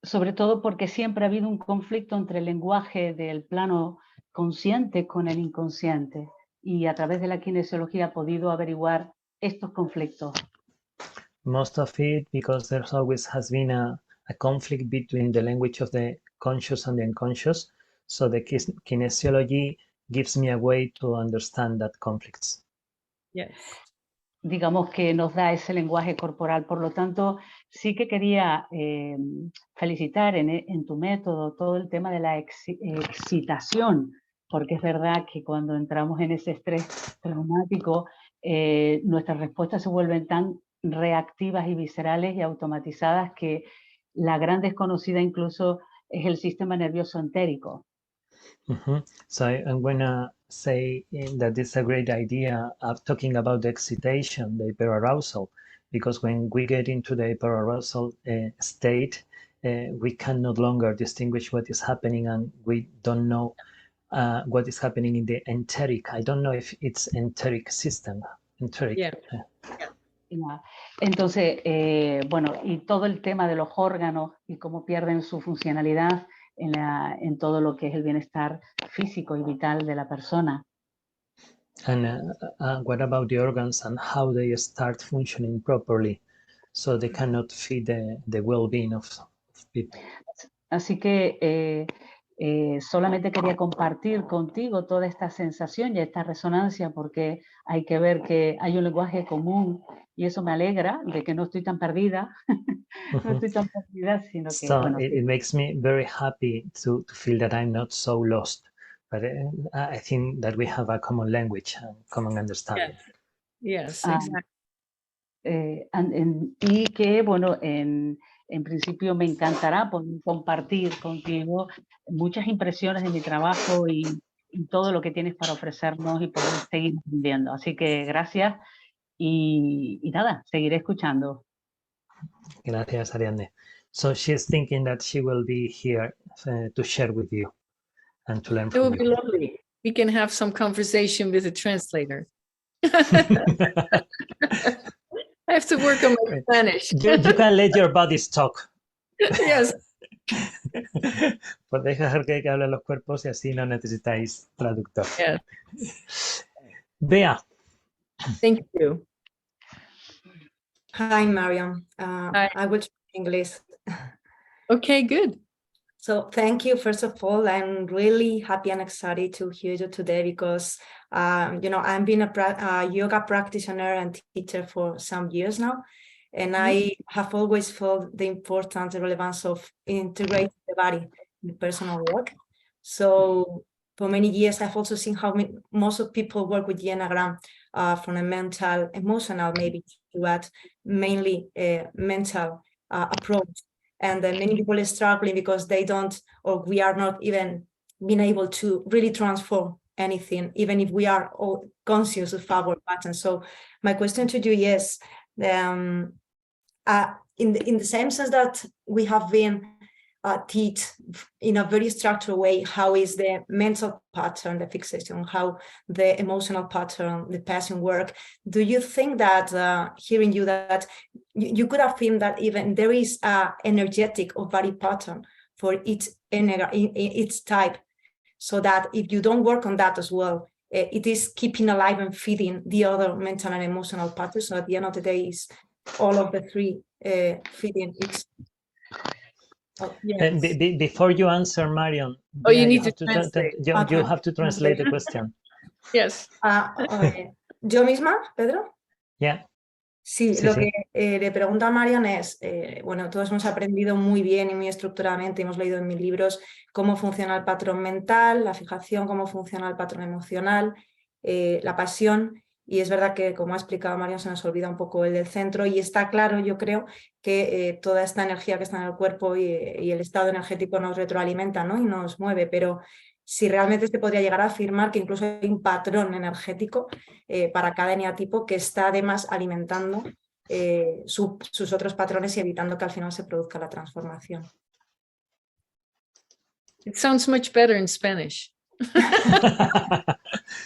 Sobre todo porque siempre ha habido un conflicto entre el lenguaje del plano consciente con el inconsciente y a través de la kinesiología ha podido averiguar estos conflictos. Most of it because there's always has been a conflict between the language of the conscious and the unconscious, so the kinesiology gives me a way to understand that conflicts. Yes. Digamos que nos da ese lenguaje corporal. Por lo tanto, sí que quería felicitar en tu método todo el tema de la excitación, porque es verdad que cuando entramos en ese estrés traumático, nuestras respuestas se vuelven tan reactivas y viscerales y automatizadas que la gran desconocida incluso es el sistema nervioso entérico. So I'm going to say that it's a great idea of talking about the excitation, the hyperarousal, because when we get into the hyperarousal state, we can no longer distinguish what is happening and we don't know what is happening in the enteric. I don't know if it's enteric system. Enteric. Yeah. Entonces, bueno, y todo el tema de los órganos y cómo pierden su funcionalidad en todo lo que es el bienestar físico y vital de la persona. And what about the organs and how they start functioning properly so they cannot feed the well-being of people? Así que solamente quería compartir contigo toda esta sensación y esta resonancia porque hay que ver que hay un lenguaje común y eso me alegra de que no estoy tan perdida. No estoy tan perdida, sino que... So bueno, it makes me very happy to feel that I'm not so lost. But I think that we have a common language and common understanding. Yes, exactly. Y que, bueno, en principio me encantará poder compartir contigo muchas impresiones de mi trabajo y todo lo que tienes para ofrecernos y poder seguir aprendiendo. Así que gracias y nada, seguiré escuchando. Gracias, Ariadne. So she's thinking that she will be here to share with you and to learn It from would be you. lovely. We can have some conversation with a translator. I have to work on my Spanish. You can let your bodies talk. Yes. Podéis dejar que hablen los cuerpos y así no necesitáis traductor. Yeah. Bea. Thank you. Hi, Marion. Hi. I will speak English. Okay, good. So thank you, first of all. I'm really happy and excited to hear you today because, you know, I've been a yoga practitioner and teacher for some years now. And I have always felt the importance and relevance of integrating the body in the personal work. So for many years, I've also seen how most of people work with the Enneagram from a mental, emotional, maybe, but mainly a mental approach. And many people are struggling because they don't, or we are not even being able to really transform anything, even if we are all conscious of our patterns. So my question to you is, in the same sense that we have been teach in a very structured way how is the mental pattern, the fixation, how the emotional pattern, the passion work. Do you think that hearing you that you could have seen that even there is a energetic or body pattern for each type? so that if you don't work on that as well, it is keeping alive and feeding the other mental and emotional patterns. So at the end of the day, is all of the three feeding each. Oh, yes. Before you answer, Marion, you need to translate. You have to translate the question. Yes. ¿Yo misma, Pedro? Yeah. Sí, Sí, lo sí. que le pregunto a Marion es, bueno, todos hemos aprendido muy bien y muy estructuradamente, hemos leído en mis libros cómo funciona el patrón mental, la fijación, cómo funciona el patrón emocional, la pasión, y es verdad que, como ha explicado Marion, se nos olvida un poco el del centro, y está claro, yo creo, que toda esta energía que está en el cuerpo y el estado energético nos retroalimenta, ¿no? Y nos mueve, pero si realmente se podría llegar a afirmar que incluso hay un patrón energético para cada eneatipo que está además alimentando sus otros patrones y evitando que al final se produzca la transformación. It sounds much better in Spanish.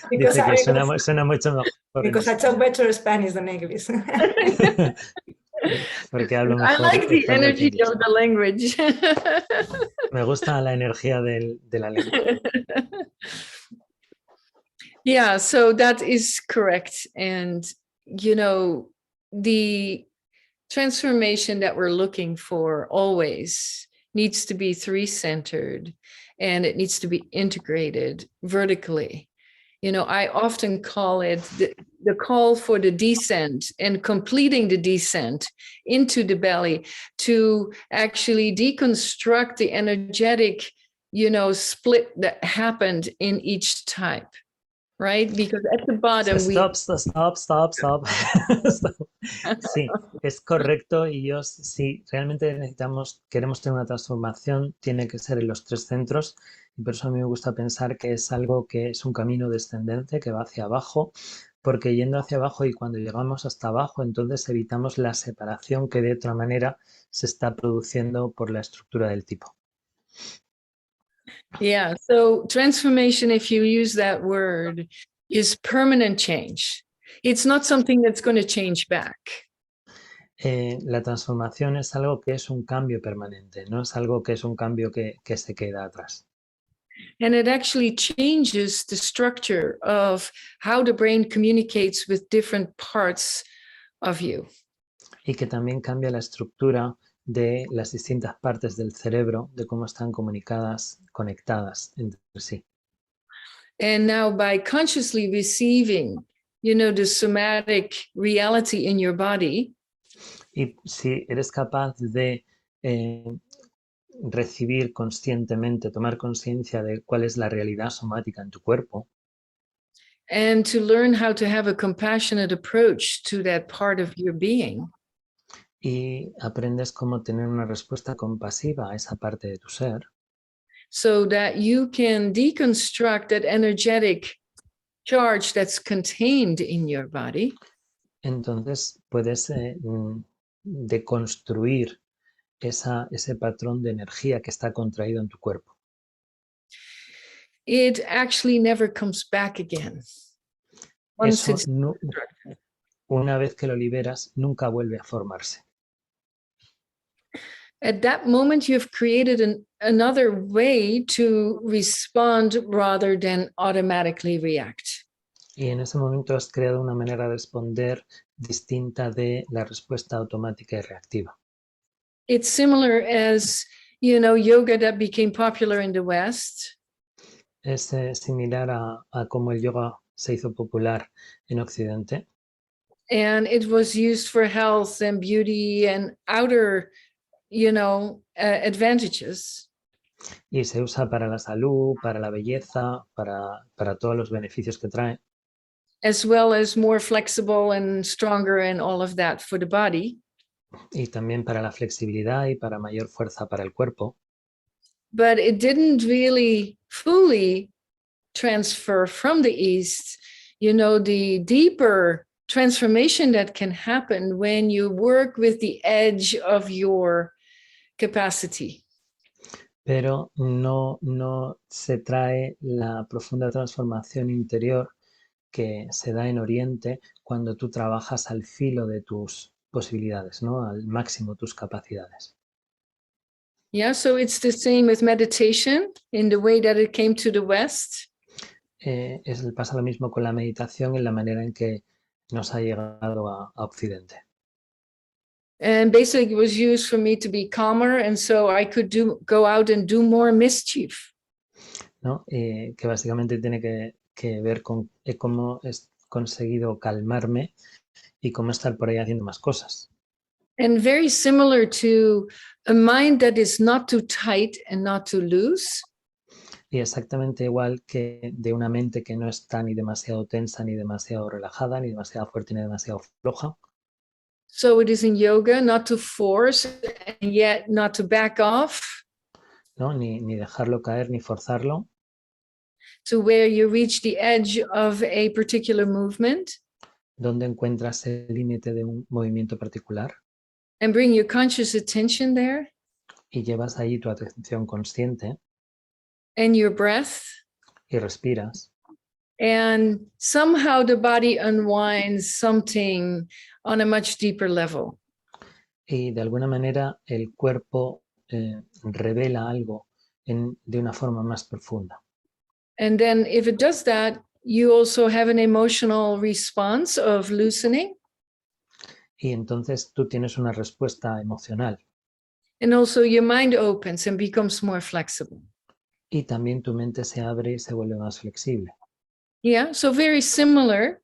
Dice que suena mucho mejor. Because I talk better Spanish than English. Porque hablo mejor. I like the energy of the language. Me gusta la energía de la lengua. Yeah, so that is correct. And, you know, the transformation that we're looking for always needs to be three-centered, and it needs to be integrated vertically. You know, I often call it the call for the descent and completing the descent into the belly to actually deconstruct the energetic, you know, split that happened in each type, right? Because at the bottom Stop. Sí, es correcto, y yo, si realmente queremos tener una transformación, tiene que ser en los tres centros, y por eso a mí me gusta pensar que es algo que es un camino descendente que va hacia abajo, porque yendo hacia abajo y cuando llegamos hasta abajo, entonces evitamos la separación que de otra manera se está produciendo por la estructura del tipo. Yeah, so transformation, if you use that word, is permanent change. It's not something that's going to change back. La transformación es algo que es un cambio permanente, no es algo que es un cambio que se queda atrás. And it actually changes the structure of how the brain communicates with different parts of you. Y que también cambia la estructura de las distintas partes del cerebro, de cómo están conectadas entre sí. And now by consciously receiving, you know, the somatic reality in your body, y si eres capaz de recibir conscientemente, tomar conciencia de cuál es la realidad somática en tu cuerpo, and to learn how to have a compassionate approach to that part of your being, y aprendes cómo tener una respuesta compasiva a esa parte de tu ser, so that you can deconstruct that energetic charge that's contained in your body, entonces puedes deconstruir ese patrón de energía que está contraído en tu cuerpo. it actually never comes back again. Once Eso, una vez que lo liberas, nunca vuelve a formarse. At that moment, you've created another way to respond rather than automatically react. Y en ese momento has creado una manera de responder distinta de la respuesta automática y reactiva. It's similar as, you know, yoga that became popular in the West. Es similar a cómo el yoga se hizo popular en Occidente. And it was used for health and beauty and outer, you know, advantages. Y se usa para la salud, para la belleza, para todos los beneficios que trae. As well as more flexible and stronger and all of that for the body. Y también para la flexibilidad y para mayor fuerza para el cuerpo. But it didn't really fully transfer from the East, you know, the deeper transformation that can happen when you work with the edge of your capacity. Pero no se trae la profunda transformación interior que se da en Oriente cuando tú trabajas al filo de tus posibilidades, ¿no? Al máximo tus capacidades. Yeah, so it's the same with meditation in the way that it came to the West. Pasa lo mismo con la meditación en la manera en que nos ha llegado a Occidente. And basically it was used for me to be calmer, and so I could go out and do more mischief. ¿No? Que básicamente tiene que ver con cómo he conseguido calmarme y cómo estar por ahí haciendo más cosas. And very similar to a mind that is not too tight and not too loose. Y exactamente igual que de una mente que no está ni demasiado tensa, ni demasiado relajada, ni demasiado fuerte, ni demasiado floja. So it is in yoga, not to force and yet not to back off. ¿No? Ni dejarlo caer, ni forzarlo. To where you reach the edge of a particular movement. Donde encuentras el límite de un movimiento particular. And bring your conscious attention there. Y llevas ahí tu atención consciente. And your breath. Y respiras. And somehow the body unwinds something on a much deeper level. Y de alguna manera el cuerpo revela algo de una forma más profunda. And then if it does that, you also have an emotional response of loosening. Y entonces tú tienes una respuesta emocional. And also your mind opens and becomes more flexible. Y también tu mente se abre y se vuelve más flexible. Yeah, so very similar.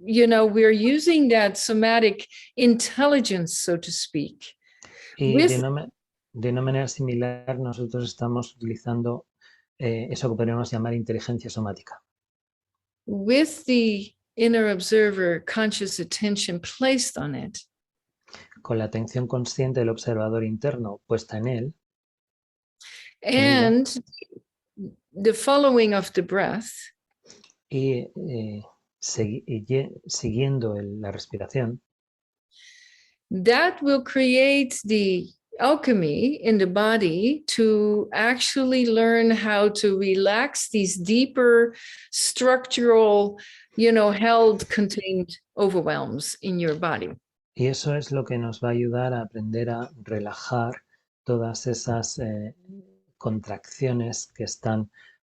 You know, we're using that somatic intelligence, so to speak. Y de una manera similar, nosotros estamos utilizando eso que podríamos llamar inteligencia somática. With the inner observer conscious attention placed on it. Con la atención consciente del observador interno puesta en él. And the following of the breath. Y siguiendo la respiración. That will create the alchemy in the body to actually learn how to relax these deeper structural, held, contained overwhelms in your body. Y eso es lo que nos va a ayudar a aprender a relajar todas esas contracciones que están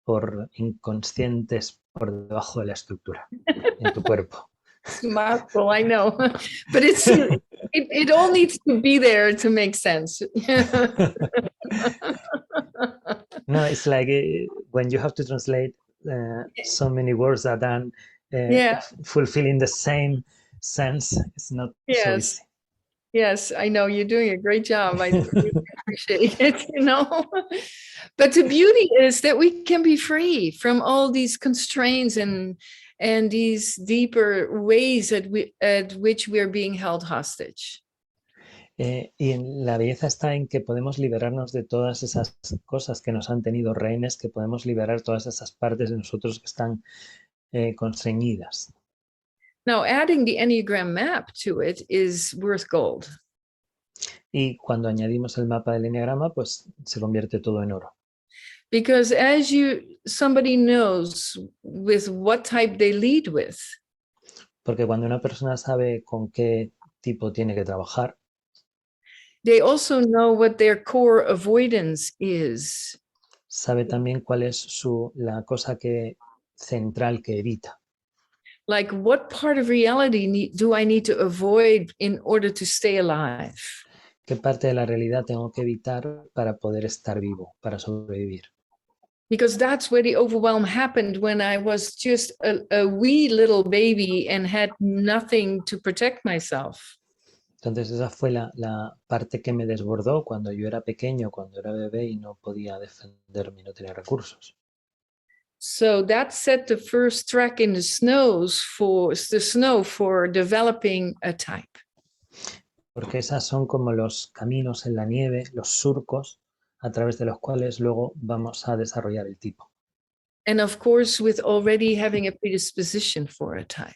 por inconscientes por debajo de la estructura en tu cuerpo. It's a mouthful, I know, but it all needs to be there to make sense. No, it's like when you have to translate so many words that are fulfilling the same sense, it's not so easy. Yes, I know you're doing a great job. I really appreciate it, But the beauty is that we can be free from all these constraints and these deeper ways at which we are being held hostage. Y la belleza está en que podemos liberarnos de todas esas cosas que nos han tenido rehenes, que podemos liberar todas esas partes de nosotros que están constreñidas. Now, adding the Enneagram map to it is worth gold. Y cuando añadimos el mapa del Enneagrama, pues se convierte todo en oro. Because as somebody knows with what type they lead with. Porque cuando una persona sabe con qué tipo tiene que trabajar. They also know what their core avoidance is. Sabe también cuál es la cosa central que evita. Like, what part of reality do I need to avoid in order to stay alive? ¿Qué parte de la realidad tengo que evitar para poder estar vivo, para sobrevivir? Because that's where the overwhelm happened when I was just a wee little baby and had nothing to protect myself. Entonces esa fue la parte que me desbordó cuando yo era pequeño, cuando era bebé y no podía defenderme, no tenía recursos. So that set the first track in the snow for developing a type. Porque esas son como los caminos en la nieve, los surcos a través de los cuales luego vamos a desarrollar el tipo. And of course, with already having a predisposition for a type.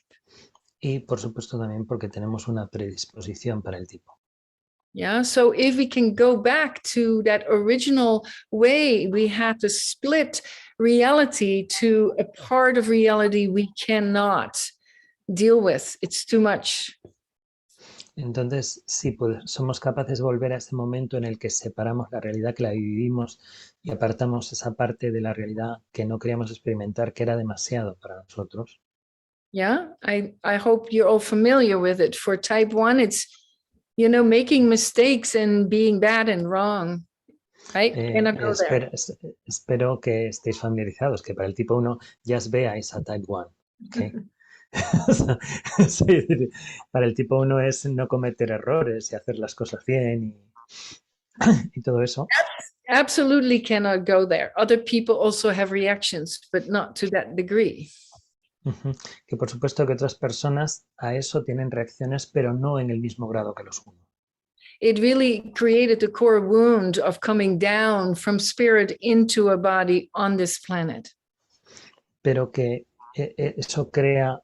Y por supuesto también porque tenemos una predisposición para el tipo. Yeah, so if we can go back to that original way we had to split reality to a part of reality we cannot deal with, it's too much. Entonces, sí, pues, somos capaces de volver a ese momento en el que separamos la realidad que la vivimos y apartamos esa parte de la realidad que no queríamos experimentar, que era demasiado para nosotros. Yeah, I hope you're all familiar with it. For type 1, it's, you know, making mistakes and being bad and wrong, right? Cannot go there. Espero que estéis familiarizados, que para el tipo 1 just veáis a type 1. ¿Okay? Sí, para el tipo 1 es no cometer errores y hacer las cosas bien y todo eso. Absolutely cannot go there. Other people also have reactions, but not to that degree. Que por supuesto que otras personas a eso tienen reacciones, pero no en el mismo grado que los uno. It really created the core wound of coming down from spirit into a body on this planet. Pero que eso crea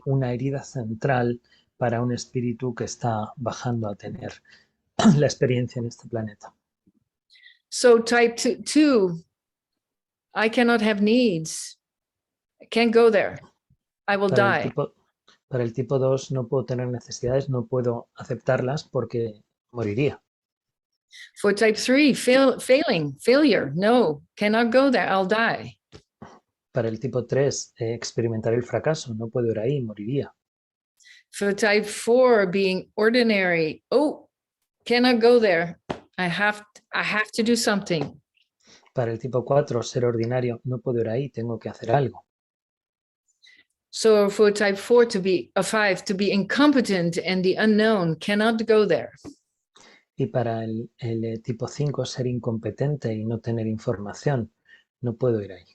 una herida central para un espíritu que está bajando a tener la experiencia en este planeta. So type 2, I cannot have needs. I can't go there. I will die. Para el tipo 2 no puedo tener necesidades, no puedo aceptarlas porque moriría. For type 3, failure, no, cannot go there, I'll die. Para el tipo 3, experimentar el fracaso, no puedo ir ahí, moriría. For type 4, being ordinary, oh, cannot go there. I have to do something. Para el tipo 4, ser ordinario, no puedo ir ahí, tengo que hacer algo. So for type 4 5 to be incompetent and the unknown, cannot go there. Y para el tipo 5, ser incompetente y no tener información, no puedo ir ahí.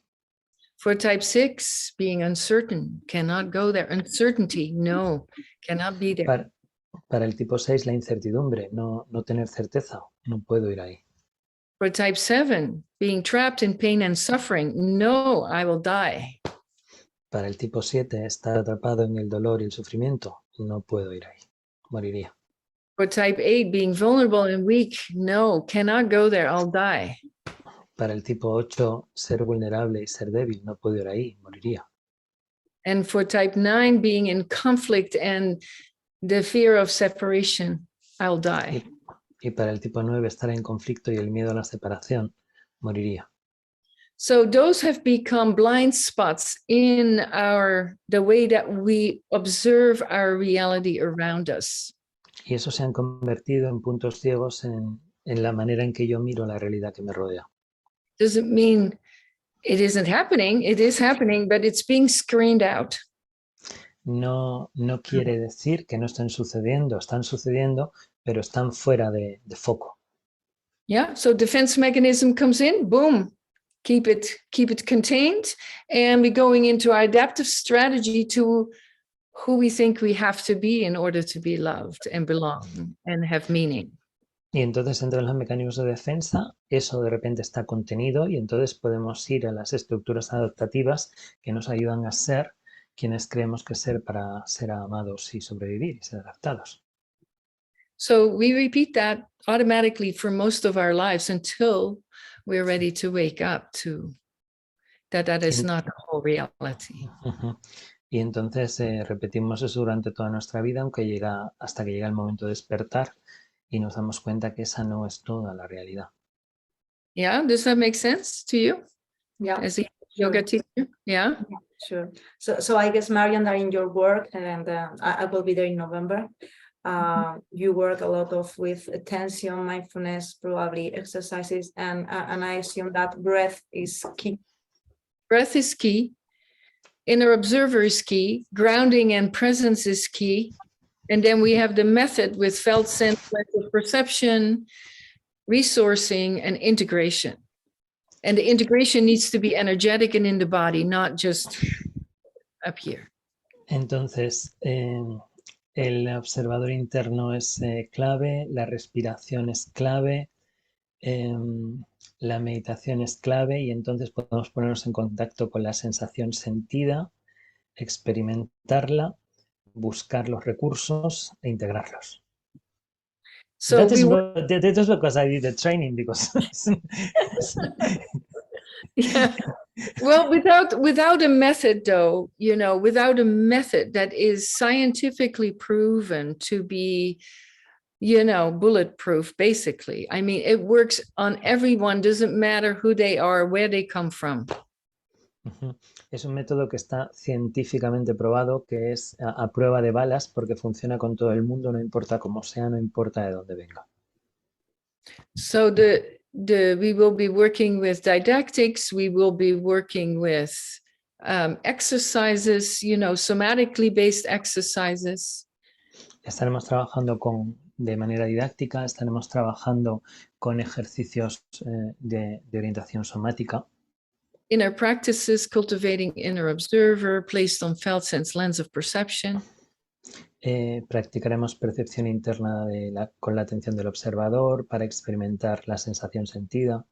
For type 6, being uncertain, cannot go there. Uncertainty, no, cannot be there. Para el tipo 6, la incertidumbre, no tener certeza, no puedo ir ahí. For type 7, being trapped in pain and suffering, no, I will die. Para el tipo 7, estar atrapado en el dolor y el sufrimiento, no puedo ir ahí, moriría. For type 8, being vulnerable and weak, no, cannot go there, I'll die. Para el tipo 8, ser vulnerable y ser débil, no puedo ir ahí, moriría. And for type 9, being in conflict and the fear of separation, I'll die. Y para el tipo 9, estar en conflicto y el miedo a la separación, moriría. So those have become blind spots in the way that we observe our reality around us. Y eso se han convertido en puntos ciegos en la manera en que yo miro la realidad que me rodea. Doesn't mean it isn't happening. It is happening, but it's being screened out. No quiere decir que no están sucediendo, pero están fuera de foco. Yeah, so defense mechanism comes in, boom, keep it contained, and we're going into our adaptive strategy to who we think we have to be in order to be loved and belong and have meaning. Y entonces entran los mecanismos de defensa, eso de repente está contenido y entonces podemos ir a las estructuras adaptativas que nos ayudan a ser quienes creemos que ser para ser amados y sobrevivir y ser adaptados. So we repeat that automatically for most of our lives until we're ready to wake up to that is not the whole reality. Y entonces repetimos eso durante toda nuestra vida, hasta que llega el momento de despertar y nos damos cuenta que esa no es toda la realidad. Yeah, does that make sense to you? Yeah. As a yoga teacher? Yeah. Sure. So I guess, Marion, that in your work, and I will be there in November, you work a lot with attention, mindfulness, probably exercises, and I assume that breath is key. Breath is key. Inner observer is key. Grounding and presence is key. And then we have the method with felt sense, perception, resourcing, and integration. And the integration needs to be energetic and in the body, not just up here. Entonces, el observador interno es clave, la respiración es clave, la meditación es clave y entonces podemos ponernos en contacto con la sensación sentida, experimentarla, buscar los recursos e integrarlos. So that is because I did the training, because Yeah. Well, without a method, though, you know, without a method that is scientifically proven to be, you know, bulletproof, basically. I mean, it works on everyone, doesn't matter who they are, where they come from. Es un método que está científicamente probado, que es a prueba de balas, porque funciona con todo el mundo, no importa cómo sea, no importa de dónde venga. So we will be working with didactics, we will be working with exercises, you know, somatically based exercises. Estaremos trabajando de manera didáctica, estaremos trabajando con ejercicios de orientación somática. Inner practices, cultivating inner observer, placed on felt sense lens of perception. Practicaremos percepción interna con la atención del observador para experimentar la sensación sentida.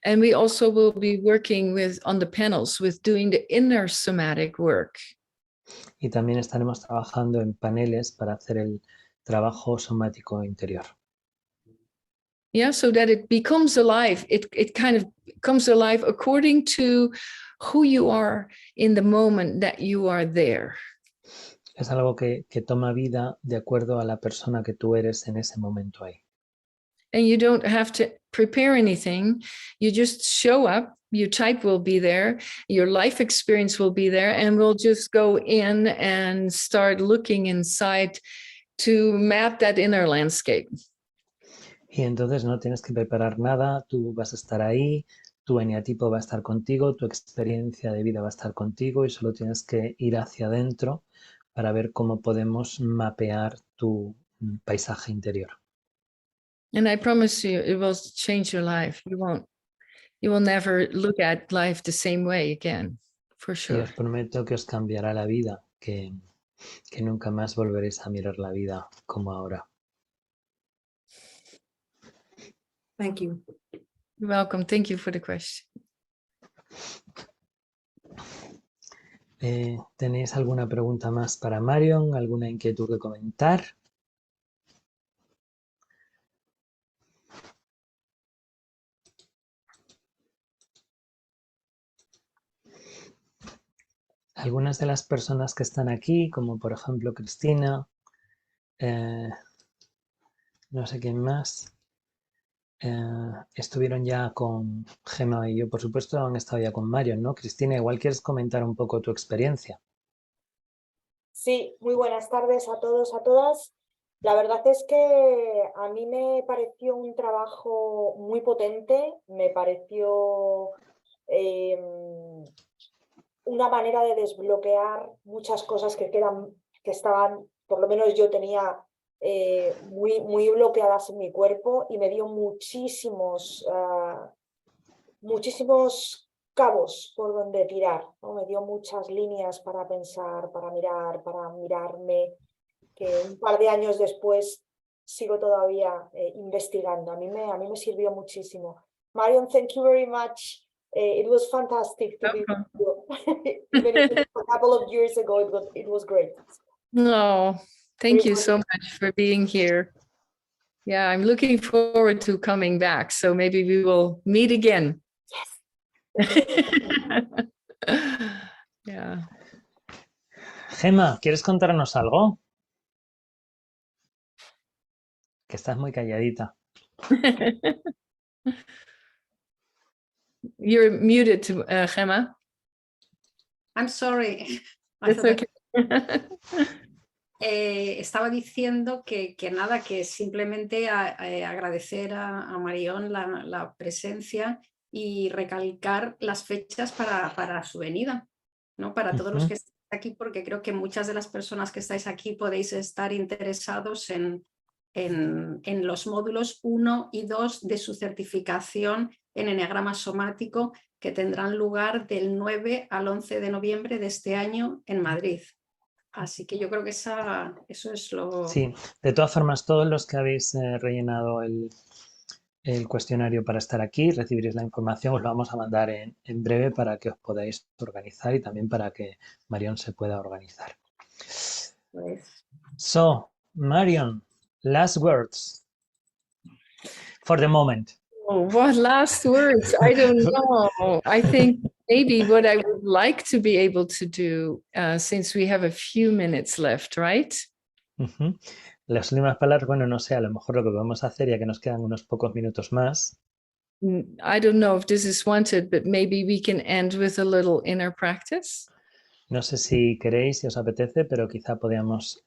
And we also will be working on the panels with doing the inner somatic work. Y también estaremos trabajando en paneles para hacer el trabajo somático interior. Yeah, so that it becomes alive. It kind of comes alive according to who you are in the moment that you are there. Es algo que toma vida de acuerdo a la persona que tú eres en ese momento ahí. And you don't have to prepare anything. You just show up, your type will be there, your life experience will be there, and we'll just go in and start looking inside to map that inner landscape. Y entonces no tienes que preparar nada, tú vas a estar ahí, tu eneatipo va a estar contigo, tu experiencia de vida va a estar contigo y solo tienes que ir hacia adentro para ver cómo podemos mapear tu paisaje interior. And I promise you, it will change your life. You will never look at life the same way again, for sure. Y os prometo que os cambiará la vida, que nunca más volveréis a mirar la vida como ahora. Thank you. You're welcome. Thank you for the question. ¿Tenéis alguna pregunta más para Marion? ¿Alguna inquietud que comentar? Algunas de las personas que están aquí, como por ejemplo Cristina, no sé quién más, estuvieron ya con Gemma y yo, por supuesto, han estado ya con Marion, ¿no? Cristina, igual quieres comentar un poco tu experiencia. Sí, muy buenas tardes a todos, a todas. La verdad es que a mí me pareció un trabajo muy potente, me pareció una manera de desbloquear muchas cosas que estaban, por lo menos yo tenía muy bloqueadas en mi cuerpo, y me dio muchísimos cabos por donde tirar, ¿no? Me dio muchas líneas para pensar, para mirar, para mirarme, que un par de años después sigo todavía investigando. A mí me sirvió muchísimo. Marion, thank you very much. It was fantastic to be with you. Even if it was a couple of years ago, it was great. No, thank you so much for being here. Yeah, I'm looking forward to coming back. So maybe we will meet again. Yeah. Gemma, ¿quieres contarnos algo? Que estás muy calladita. You're muted, Gemma. I'm sorry. It's okay. Estaba diciendo que nada, que simplemente agradecer a Marion la presencia y recalcar las fechas para su venida, ¿no? Para todos los que estáis aquí, porque creo que muchas de las personas que estáis aquí podéis estar interesados en los módulos 1 y 2 de su certificación en eneagrama somático, que tendrán lugar del 9 al 11 de noviembre de este año en Madrid. Así que yo creo que eso es lo... Sí, de todas formas, todos los que habéis rellenado el cuestionario para estar aquí, recibiréis la información, os lo vamos a mandar en breve para que os podáis organizar y también para que Marion se pueda organizar. Pues... So, Marion, last words for the moment. Oh, what last words? I don't know. I think maybe what I would like to be able to do, since we have a few minutes left, right? Ujú. Las últimas palabras, bueno, no sé, a lo mejor lo que podemos hacer, ya que nos quedan unos pocos minutos más, I don't know if this is wanted, but maybe we can end with a little inner practice. no sé si queréis, si os apetece, pero quizá podríamos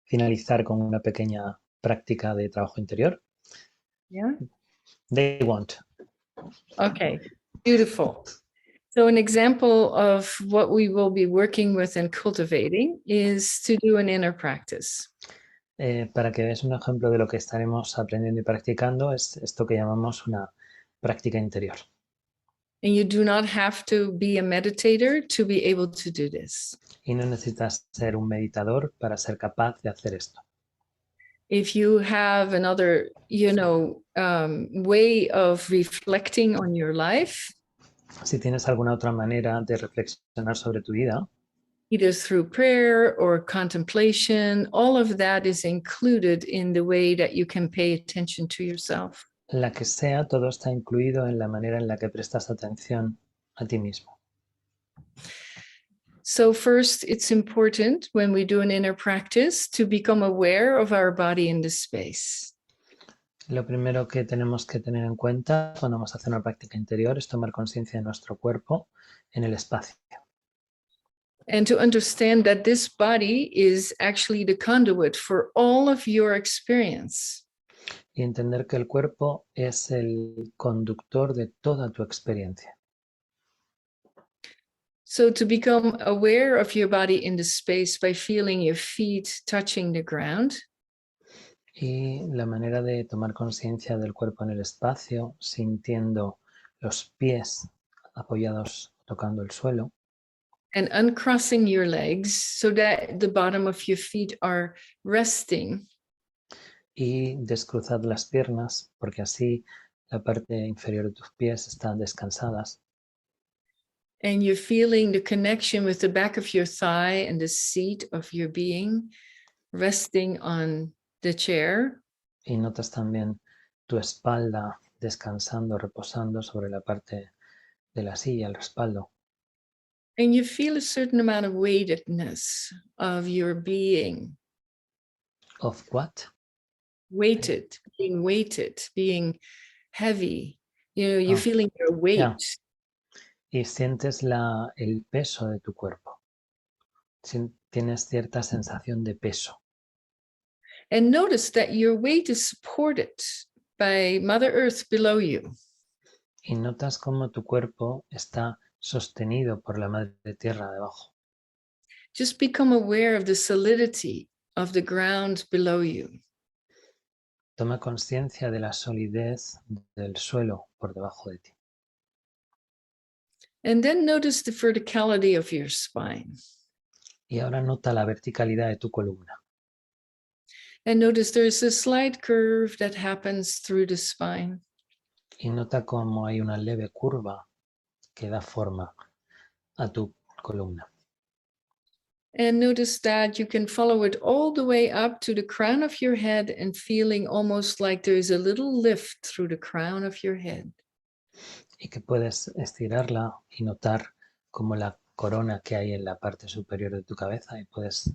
finalizar con una pequeña práctica de trabajo interior. Yeah. They want. Okay, beautiful. So an example of what we will be working with and cultivating is to do an inner practice. Para que veáis un ejemplo de lo que estaremos aprendiendo y practicando, es esto que llamamos una práctica interior. And you do not have to be a meditator to be able to do this. Y no necesitas ser un meditador para ser capaz de hacer esto. If you have another, way of reflecting on your life, Si tienes alguna otra manera de reflexionar sobre tu vida, either through prayer or contemplation, all of that is included in the way that you can pay attention to yourself. la que sea, todo está incluido en la manera en la que prestas atención a ti mismo. So first, it's important when we do an inner practice to become aware of our body in this space. Lo primero que tenemos que tener en cuenta cuando vamos a hacer una práctica interior es tomar conciencia de nuestro cuerpo en el espacio. And to understand that this body is actually the conduit for all of your experience. Y entender que el cuerpo es el conductor de toda tu experiencia. So to become aware of your body in the space by feeling your feet touching the ground. Y la manera de tomar conciencia del cuerpo en el espacio, sintiendo los pies apoyados tocando el suelo. And uncrossing your legs so that the bottom of your feet are resting. Y descruzad las piernas porque así la parte inferior de tus pies están descansadas. And you're feeling the connection with the back of your thigh and the seat of your being resting on the chair. Y notas también tu espalda descansando, reposando sobre la parte de la silla, el respaldo. And you feel a certain amount of weightedness of your being. Of what? Weighted, being heavy. You're feeling your weight. Yeah. Y sientes el peso de tu cuerpo. Tienes cierta sensación de peso. And notice that your weight is supported by Mother Earth below you. Y notas cómo tu cuerpo está sostenido por la Madre Tierra debajo. Just become aware of the solidity of the ground below you. Toma conciencia de la solidez del suelo por debajo de ti. And then notice the verticality of your spine. Y ahora nota la verticalidad de tu columna. And notice there's a slight curve that happens through the spine. Y nota cómo hay una leve curva que da forma a tu columna. And notice that you can follow it all the way up to the crown of your head and feeling almost like there's a little lift through the crown of your head. Y que puedes estirarla y notar como la corona que hay en la parte superior de tu cabeza y puedes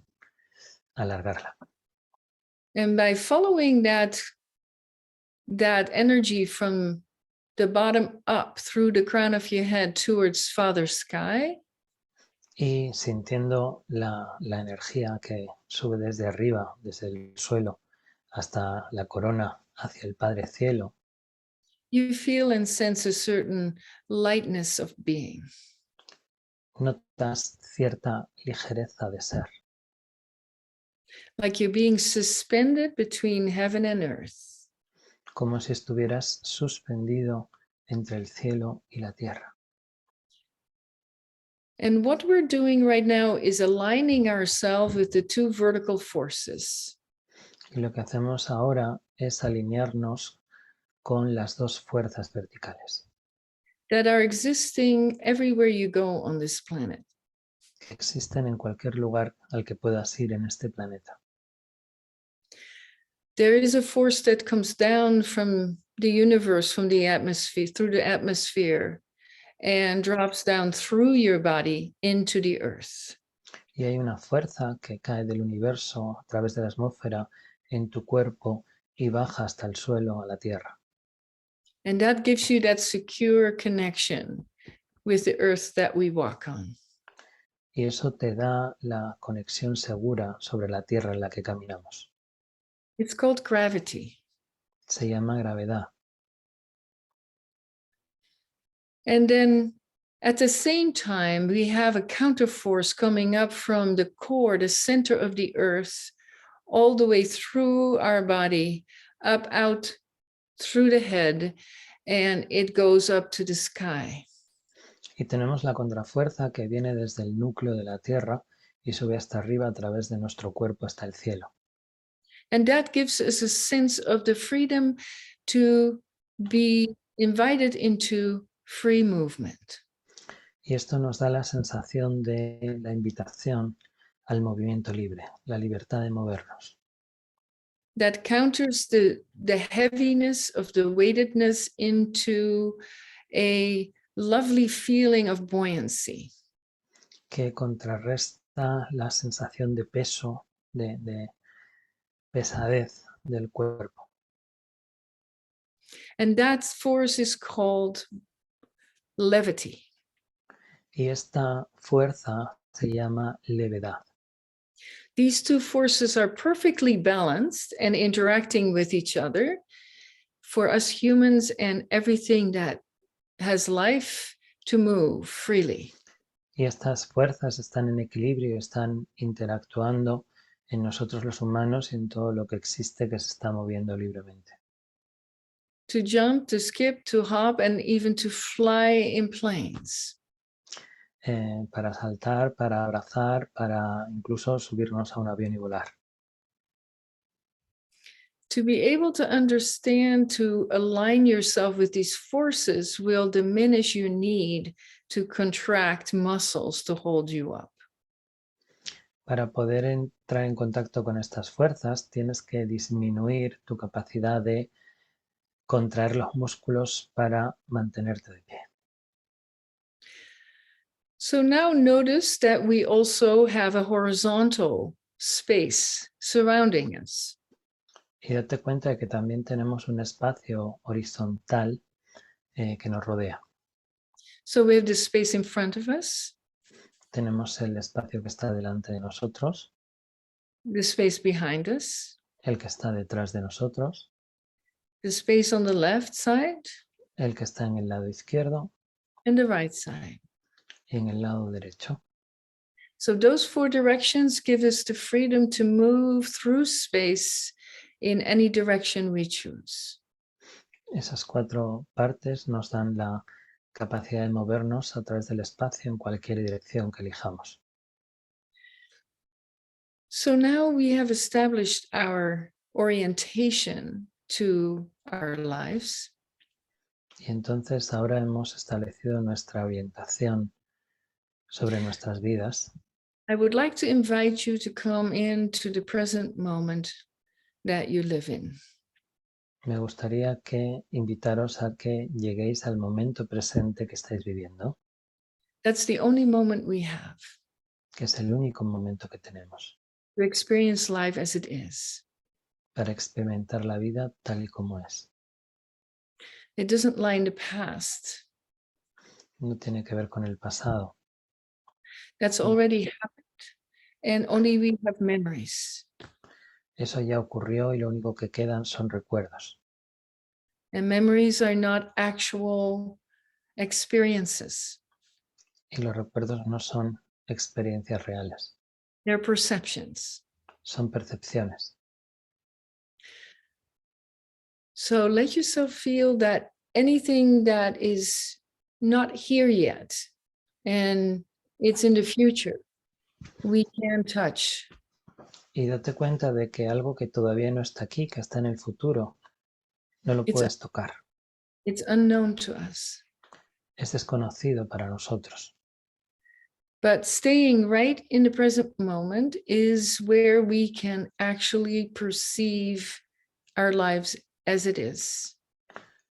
alargarla. And by following that energy from the bottom up through the crown of your head towards Father Sky. Y sintiendo la energía que sube desde arriba, desde el suelo, hasta la corona hacia el Padre Cielo. You feel and sense a certain lightness of being. Notas cierta ligereza de ser. Like you're being suspended between heaven and earth. Como si estuvieras suspendido entre el cielo y la tierra. And what we're doing right now is aligning ourselves with the two vertical forces. Y lo que hacemos ahora es alinearnos con las dos fuerzas verticales. That are existing everywhere you go on this planet. Que existen en cualquier lugar al que puedas ir en este planeta. There is a force that comes down from the universe from the atmosphere, through the atmosphere, and drops down through your body into the earth. Y hay una fuerza que cae del universo a través de la atmósfera en tu cuerpo y baja hasta el suelo, a la tierra. And that gives you that secure connection with the earth that we walk on. Y eso te da la conexión segura sobre la tierra en la que caminamos. It's called gravity. Se llama gravedad. And then at the same time, we have a counterforce coming up from the core, the center of the earth, all the way through our body, up, out, through the head, and it goes up to the sky. Y tenemos la contrafuerza que viene desde el núcleo de la tierra y sube hasta arriba a través de nuestro cuerpo hasta el cielo. And that gives us a sense of the freedom to be invited into free movement. Y esto nos da la sensación de la invitación al movimiento libre, la libertad de movernos. That counters the heaviness of the weightedness into a lovely feeling of buoyancy. Que contrarresta la sensación de peso, de pesadez del cuerpo. And that force is called levity. Y esta fuerza se llama levedad. These two forces are perfectly balanced and interacting with each other for us humans and everything that has life to move freely. Y estas fuerzas están en equilibrio, están interactuando en nosotros los humanos y en todo lo que existe que se está moviendo libremente. To jump, to skip, to hop, and even to fly in planes. Para saltar, para abrazar, para incluso subirnos a un avión y volar. To be able to understand, to align yourself with these forces will diminish your need to contract muscles to hold you up. Para poder entrar en contacto con estas fuerzas, tienes que disminuir tu capacidad de contraer los músculos para mantenerte de pie. So now notice that we also have a horizontal space surrounding us. Y date cuenta de que también tenemos un espacio horizontal que nos rodea. So we have the space in front of us, Tenemos el espacio que está delante de nosotros, the space behind us, el que está detrás de nosotros, the space on the left side, el que está en el lado izquierdo and the right side. y en el lado derecho. So those four directions give us the freedom to move through space in any direction we choose. Esas cuatro partes nos dan la capacidad de movernos a través del espacio en cualquier dirección que elijamos. So now we have established our orientation to our lives. Y entonces ahora hemos establecido nuestra orientación sobre nuestras vidas. I would like to invite you to come into the present moment that you live in. Me gustaría que invitaros a que lleguéis al momento presente que estáis viviendo, That's the only moment we have que es el único momento que tenemos to experience life as it is. para experimentar la vida tal y como es. It doesn't lie in the past. No tiene que ver con el pasado. That's already happened, and only we have memories. Eso ya ocurrió y lo único que quedan son recuerdos. And memories are not actual experiences. Y los recuerdos no son experiencias reales, They're perceptions. son percepciones. So let yourself feel that anything that is not here yet and it's in the future, we can touch. Y date cuenta de que algo que todavía no está aquí, que está en el futuro, no lo It's puedes tocar. It's unknown to us. Es desconocido para nosotros. But staying right in the present moment is where we can actually perceive our lives as it is.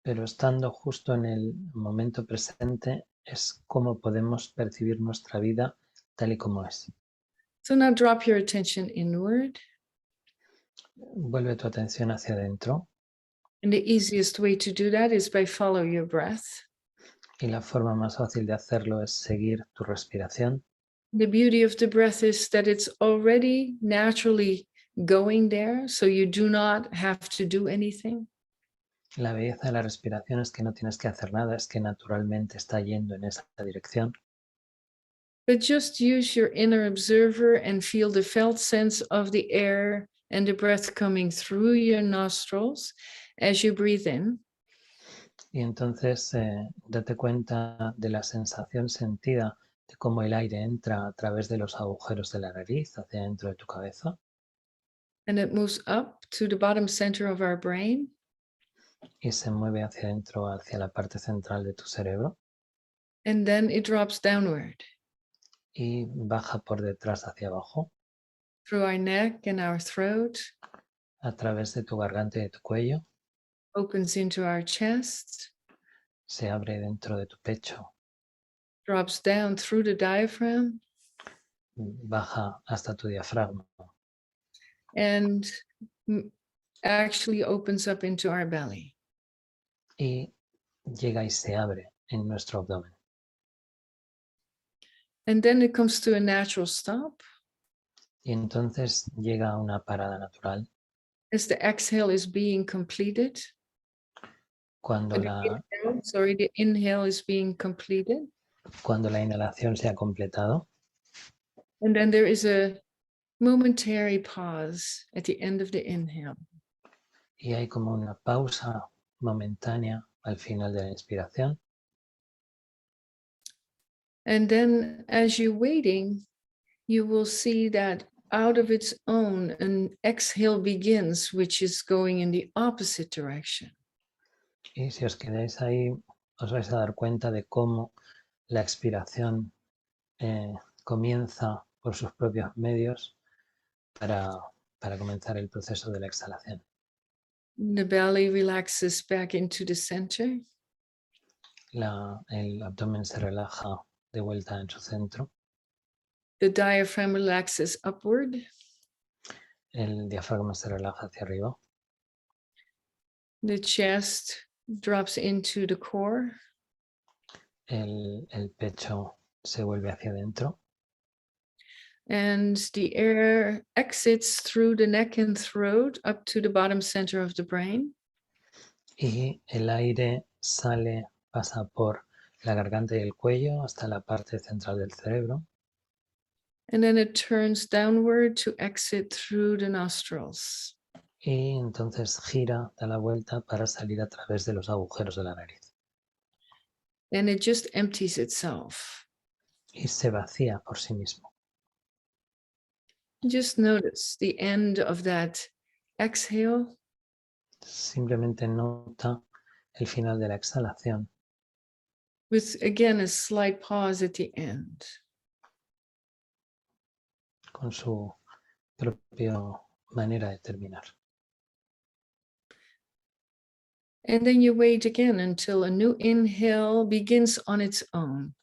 Pero estando justo en el momento presente es como podemos percibir nuestra vida tal y como es. So now drop your attention inward. Vuelve tu atención hacia adentro. And the easiest way to do that is by follow your breath. Y la forma más fácil de hacerlo es seguir tu respiración. The beauty of the breath is that it's already naturally going there, so you do not have to do anything. La belleza de la respiración es que no tienes que hacer nada, es que naturalmente está yendo en esa dirección. But just use your inner observer and feel the felt sense of the air and the breath coming through your nostrils as you breathe in. Y entonces date cuenta de la sensación sentida de cómo el aire entra a través de los agujeros de la nariz hacia dentro de tu cabeza. And it moves up to the bottom center of our brain. Y se mueve hacia adentro, hacia la parte central de tu cerebro. And then it drops downward. Y baja por detrás hacia abajo. Through our neck and our throat. A través de tu garganta y de tu cuello. Opens into our chest. Se abre dentro de tu pecho. Drops down through the diaphragm. Baja hasta tu diafragma. And actually opens up into our belly. Y llega y se abre en nuestro abdomen. And then it comes to a natural stop. Y entonces llega a una parada natural. As the exhale is being completed. Cuando the inhale is being completed. Cuando la inhalación se ha completado. And then there is a momentary pause at the end of the inhale. Y hay como una pausa momentánea al final de la inspiración. And then as you're waiting, you will see that out of its own, an exhale begins, which is going in the opposite direction. Y si os quedáis ahí, os vais a dar cuenta de cómo la expiración comienza por sus propios medios para comenzar el proceso de la exhalación. The belly relaxes back into the center. El abdomen se relaja de vuelta en su centro. The diaphragm relaxes upward. El diafragma se relaja hacia arriba. The chest drops into the core. El pecho se vuelve hacia adentro. And the air exits through the neck and throat up to the bottom center of the brain. Y el aire pasa por la garganta y el cuello hasta la parte central del cerebro. And then it turns downward to exit through the nostrils. Y entonces gira, da la vuelta para salir a través de los agujeros de la nariz. And it just empties itself. Y se vacía por sí mismo. Just notice the end of that exhale. Simplemente nota el final de la exhalación. With, again, a slight pause at the end. Con su propia manera de terminar. And then you wait again until a new inhale begins on its own.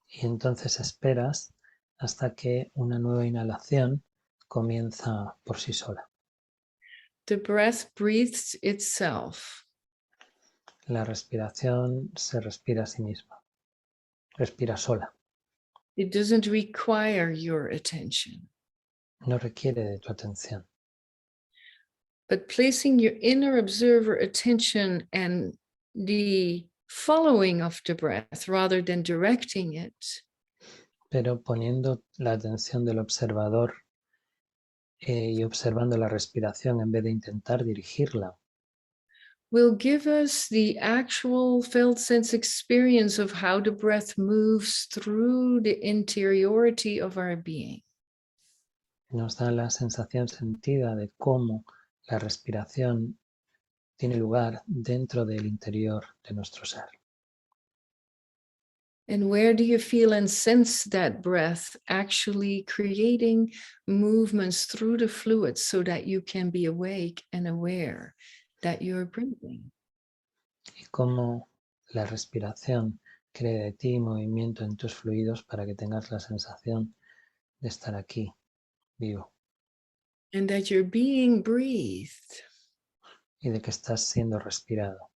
Y entonces esperas hasta que una nueva inhalación comienza por sí sola. The breath breathes itself. La respiración se respira a sí misma. Respira sola. It doesn't require your attention. No requiere de tu atención. But placing your inner observer attention and the following of the breath rather than directing it. Pero poniendo la atención del observador y observando la respiración en vez de intentar dirigirla. Will give us the actual felt sense experience of how the breath moves through the interiority of our being. Nos da la sensación sentida de cómo la respiración tiene lugar dentro del interior de nuestro ser. And where do you feel and sense that breath actually creating movements through the fluids so that you can be awake and aware that you're breathing? y cómo la respiración crea de ti movimiento en tus fluidos para que tengas la sensación de estar aquí, vivo. And that you're being breathed. Y de que estás siendo respirado.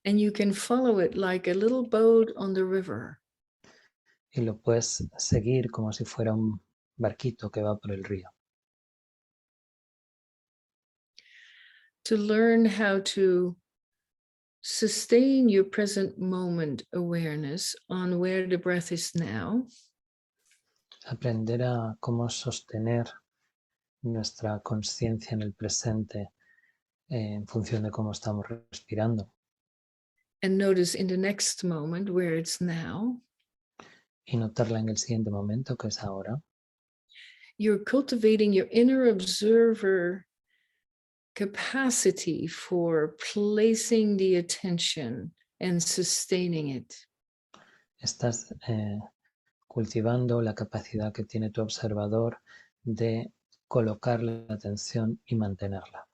And you can follow it like a little boat on the river. Y lo puedes seguir como si fuera un barquito que va por el río. To learn how to sustain your present moment awareness on where the breath is now. Aprender a cómo sostener nuestra conciencia en el presente en función de cómo estamos respirando. And notice in the next moment where it's now. Y notarla en el siguiente momento, que es ahora. You're cultivating your inner observer capacity for placing the attention and sustaining it. Estás cultivando la capacidad que tiene tu observador de colocar la atención y mantenerla.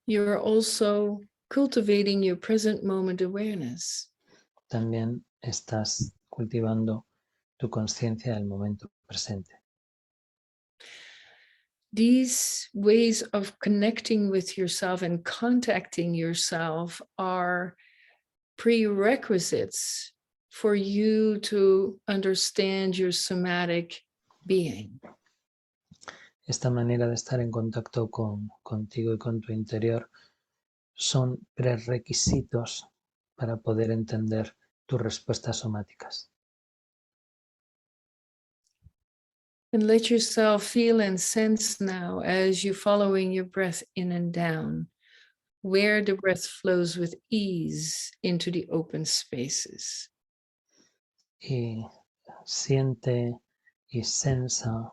You're also cultivating your present moment awareness. También estás cultivando tu conciencia del momento presente. These ways of connecting with yourself and contacting yourself are prerequisites for you to understand your somatic being. Esta manera de estar en contacto contigo y con tu interior son prerequisitos para poder entender tus respuestas somáticas. And let yourself feel and sense now as you're following your breath in and down, where the breath flows with ease into the open spaces. Y siente y sensa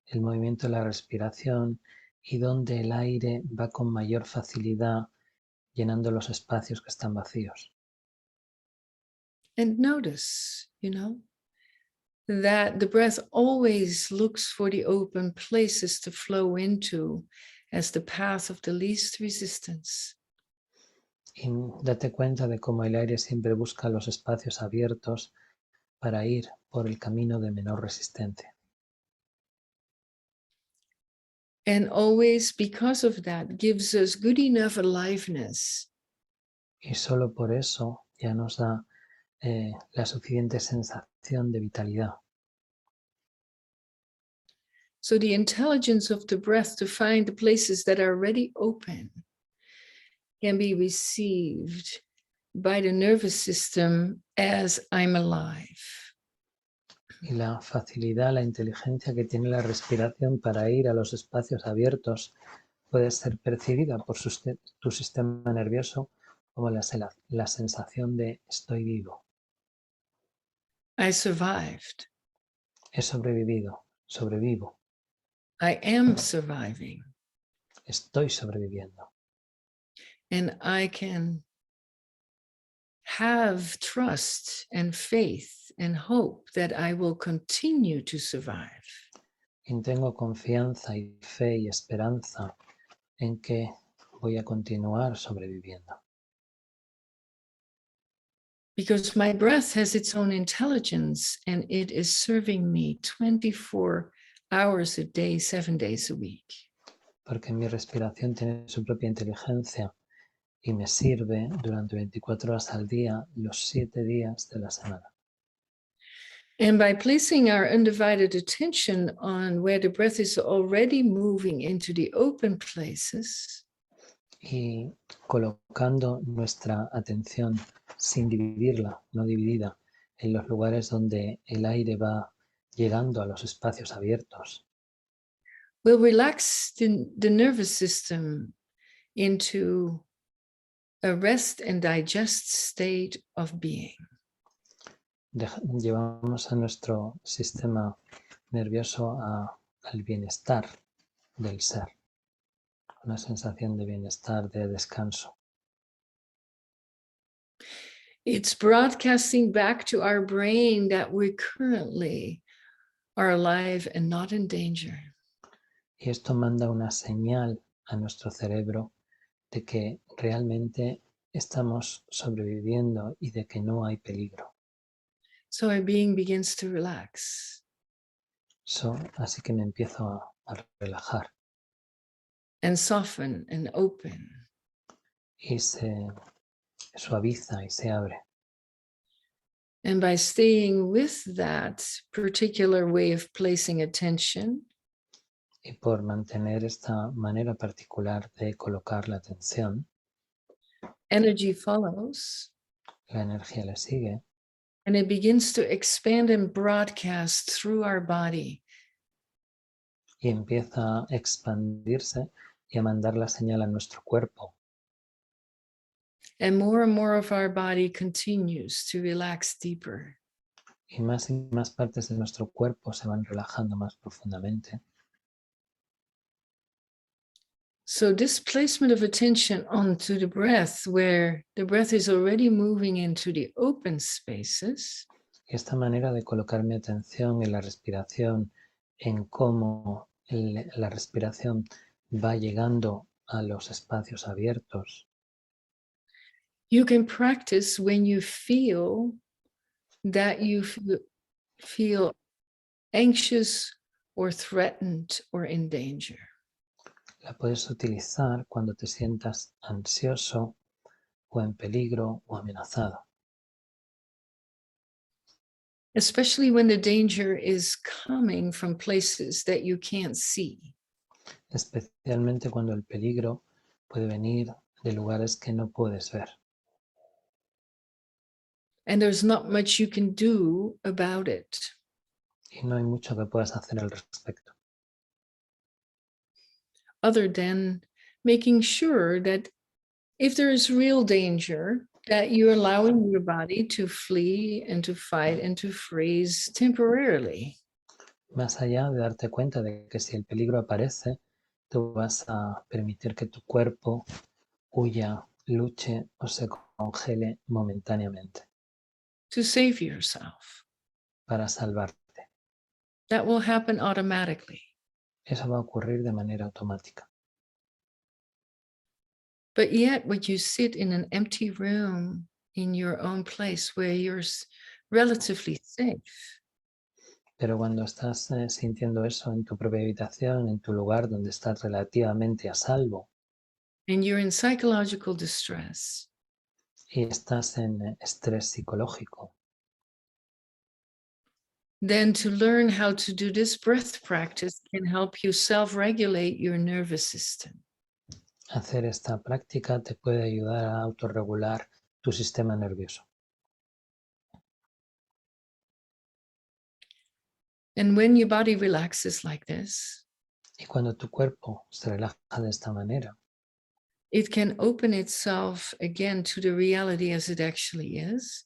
el movimiento de la respiración y donde el aire va con mayor facilidad llenando los espacios que están vacíos. And notice, that the breath always looks for the open places to flow into as the path of the least resistance. Y date cuenta de cómo el aire siempre busca los espacios abiertos para ir por el camino de menor resistencia. And always, because of that, gives us good enough aliveness. Y solo por eso ya nos da la suficiente sensación de vitalidad. So the intelligence of the breath to find the places that are already open can be received by the nervous system as I'm alive. Y la facilidad, la inteligencia que tiene la respiración para ir a los espacios abiertos puede ser percibida por tu sistema nervioso como la sensación de estoy vivo. I survived. He sobrevivido, sobrevivo. I am surviving. Estoy sobreviviendo. And I can have trust and faith and hope that I will continue to survive. Y tengo confianza y fe y esperanza en que voy a continuar sobreviviendo. Because my breath has its own intelligence and it is serving me 24 hours a day, 7 days a week. Porque mi respiración tiene su propia inteligencia y me sirve durante 24 horas al día, los 7 días de la semana. And by placing our undivided attention on where the breath is already moving into the open places, y colocando nuestra atención sin dividirla, no dividida, en los lugares donde el aire va llegando a los espacios abiertos. we'll relax the nervous system into a rest and digest state of being. Llevamos a nuestro sistema nervioso al bienestar del ser, una sensación de bienestar, de descanso. It's broadcasting back to our brain that we currently are alive and not in danger. Y esto manda una señal a nuestro cerebro de que realmente estamos sobreviviendo y de que no hay peligro. So our being begins to relax. Así que me empiezo a relajar And soften and open. y se suaviza y se abre. And by staying with that particular way of placing attention, Y por mantener esta manera particular de colocar la atención, energy follows, la energía le sigue and it begins to expand and broadcast through our body. y empieza a expandirse y a mandar la señal a nuestro cuerpo. And more of our body continues to relax deeper. Y más partes de nuestro cuerpo se van relajando más profundamente. So this placement of attention onto the breath, where the breath is already moving into the open spaces, Y esta manera de colocar mi atención en la respiración, en cómo la respiración va llegando a los espacios abiertos, you can practice when you feel that you feel anxious or threatened or in danger. la puedes utilizar cuando te sientas ansioso o en peligro o amenazado. Especially when the danger is coming from places that you can't see. Especialmente cuando el peligro puede venir de lugares que no puedes ver. And there's not much you can do about it. Y no hay mucho que puedas hacer al respecto. Other than making sure that if there is real danger, that you're allowing your body to flee and to fight and to freeze temporarily. Más allá de darte cuenta de que si el peligro aparece, tú vas a permitir que tu cuerpo huya, luche o se congele momentáneamente To save yourself. para salvarte. That will happen automatically. Eso va a ocurrir de manera automática. But yet, when you sit in an empty room in your own place where you're relatively safe, Pero cuando estás sintiendo eso en tu propia habitación, en tu lugar donde estás relativamente a salvo and you're in psychological distress, y estás en estrés psicológico, then to learn how to do this breath practice can help you self-regulate your nervous system. hacer esta práctica te puede ayudar a autorregular tu sistema nervioso. And when your body relaxes like this, Y cuando tu cuerpo se relaja de esta manera, it can open itself again to the reality as it actually is.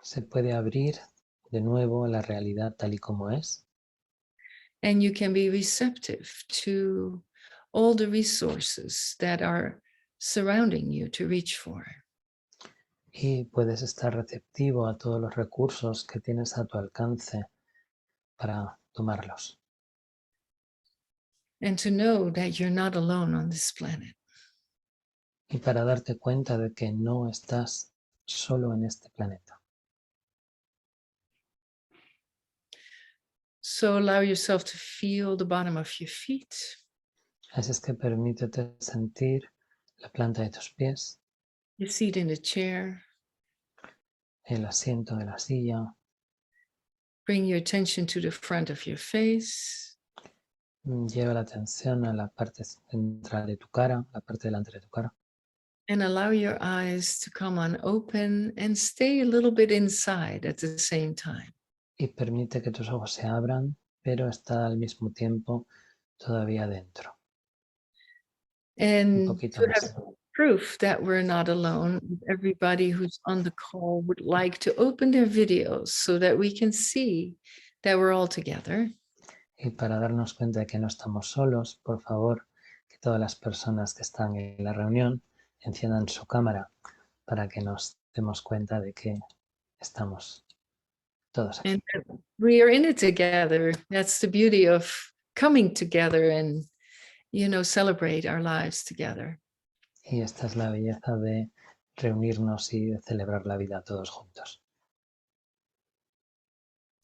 se puede abrir de nuevo a la realidad tal y como es. And you can be receptive to all the resources that are surrounding you to reach for. Y puedes estar receptivo a todos los recursos que tienes a tu alcance para tomarlos. And to know that you're not alone on this planet. Y para darte cuenta de que no estás solo en este planeta. So allow yourself to feel the bottom of your feet. Así es que permítete sentir la planta de tus pies, Your seat in the chair. el asiento de la silla. Bring your attention to the front of your face. Lleva la atención a la parte central de tu cara, la parte delante de tu cara. And allow your eyes to come on open and stay a little bit inside at the same time. Y permite que tus ojos se abran, pero está al mismo tiempo todavía dentro. And poquito to más. have proof that we're not alone, everybody who's on the call would like to open their videos so that we can see that we're all together. Y para darnos cuenta de que no estamos solos, por favor, que todas las personas que están en la reunión enciendan su cámara para que nos demos cuenta de que estamos todos aquí. And we are in it together. That's the beauty of coming together and, celebrate our lives together. Y esta es la belleza de reunirnos y de celebrar la vida todos juntos.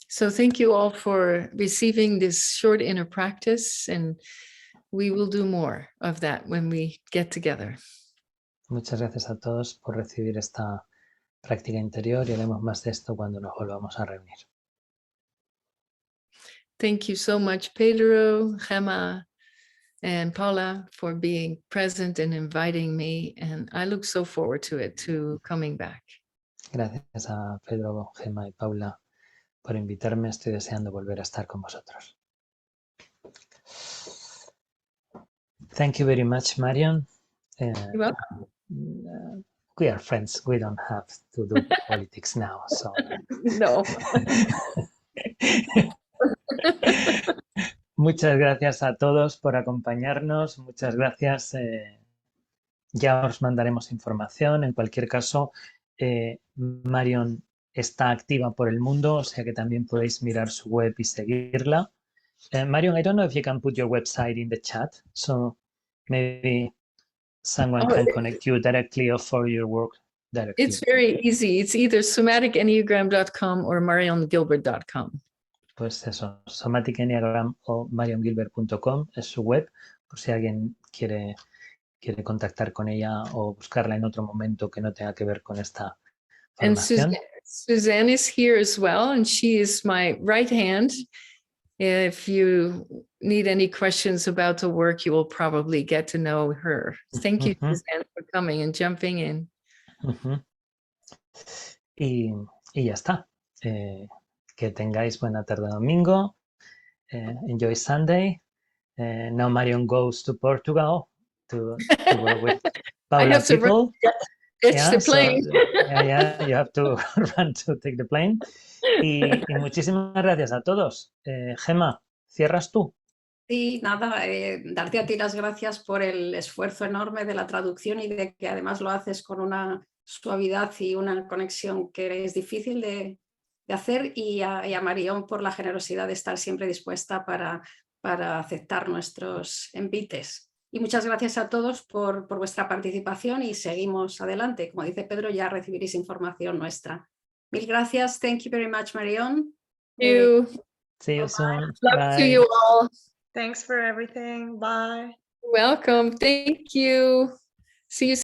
So thank you all for receiving this short inner practice, and we will do more of that when we get together. Muchas gracias a todos por recibir esta práctica interior y haremos más de esto cuando nos volvamos a reunir. Thank you so much, Pedro, Gemma, and Paula, for being present and inviting me. And I look so forward to it, to coming back. Gracias a Pedro, Gemma y Paula por invitarme. Estoy deseando volver a estar con vosotros. Thank you very much, Marion. You're welcome. We are friends. We don't have to do politics now. So. No. Muchas gracias a todos por acompañarnos. Muchas gracias. Ya os mandaremos información. En cualquier caso, Marion está activa por el mundo, o sea que también podéis mirar su web y seguirla. Marion, I don't know if you can put your website in the chat, so maybe someone can connect you directly or for your work directly. It's very easy. It's either somaticeneagram.com or mariongilbert.com. Pues eso, Somatic Eneagram o mariongilbert.com es su web, por si alguien quiere contactar con ella o buscarla en otro momento que no tenga que ver con esta formación. And Suzanne is here as well, and she is my right hand. If you need any questions about the work, you will probably get to know her. Thank you, Suzanne, for coming and jumping in. Y ya está. Que tengáis buena tarde domingo. Enjoy Sunday. Now Marion goes to Portugal to work with Paula people. Catch the plane. So, you have to run to take the plane. Y muchísimas gracias a todos. Gemma, ¿cierras tú? Sí, nada, darte a ti las gracias por el esfuerzo enorme de la traducción y de que además lo haces con una suavidad y una conexión que es difícil de hacer, y a Marion por la generosidad de estar siempre dispuesta para aceptar nuestros envites. Y muchas gracias a todos por vuestra participación y seguimos adelante. Como dice Pedro, ya recibiréis información nuestra. Mil gracias. Thank you very much, Marion. Thank you. See you soon. Love to you all. Thanks for everything. Bye. Welcome. Thank you. See you soon.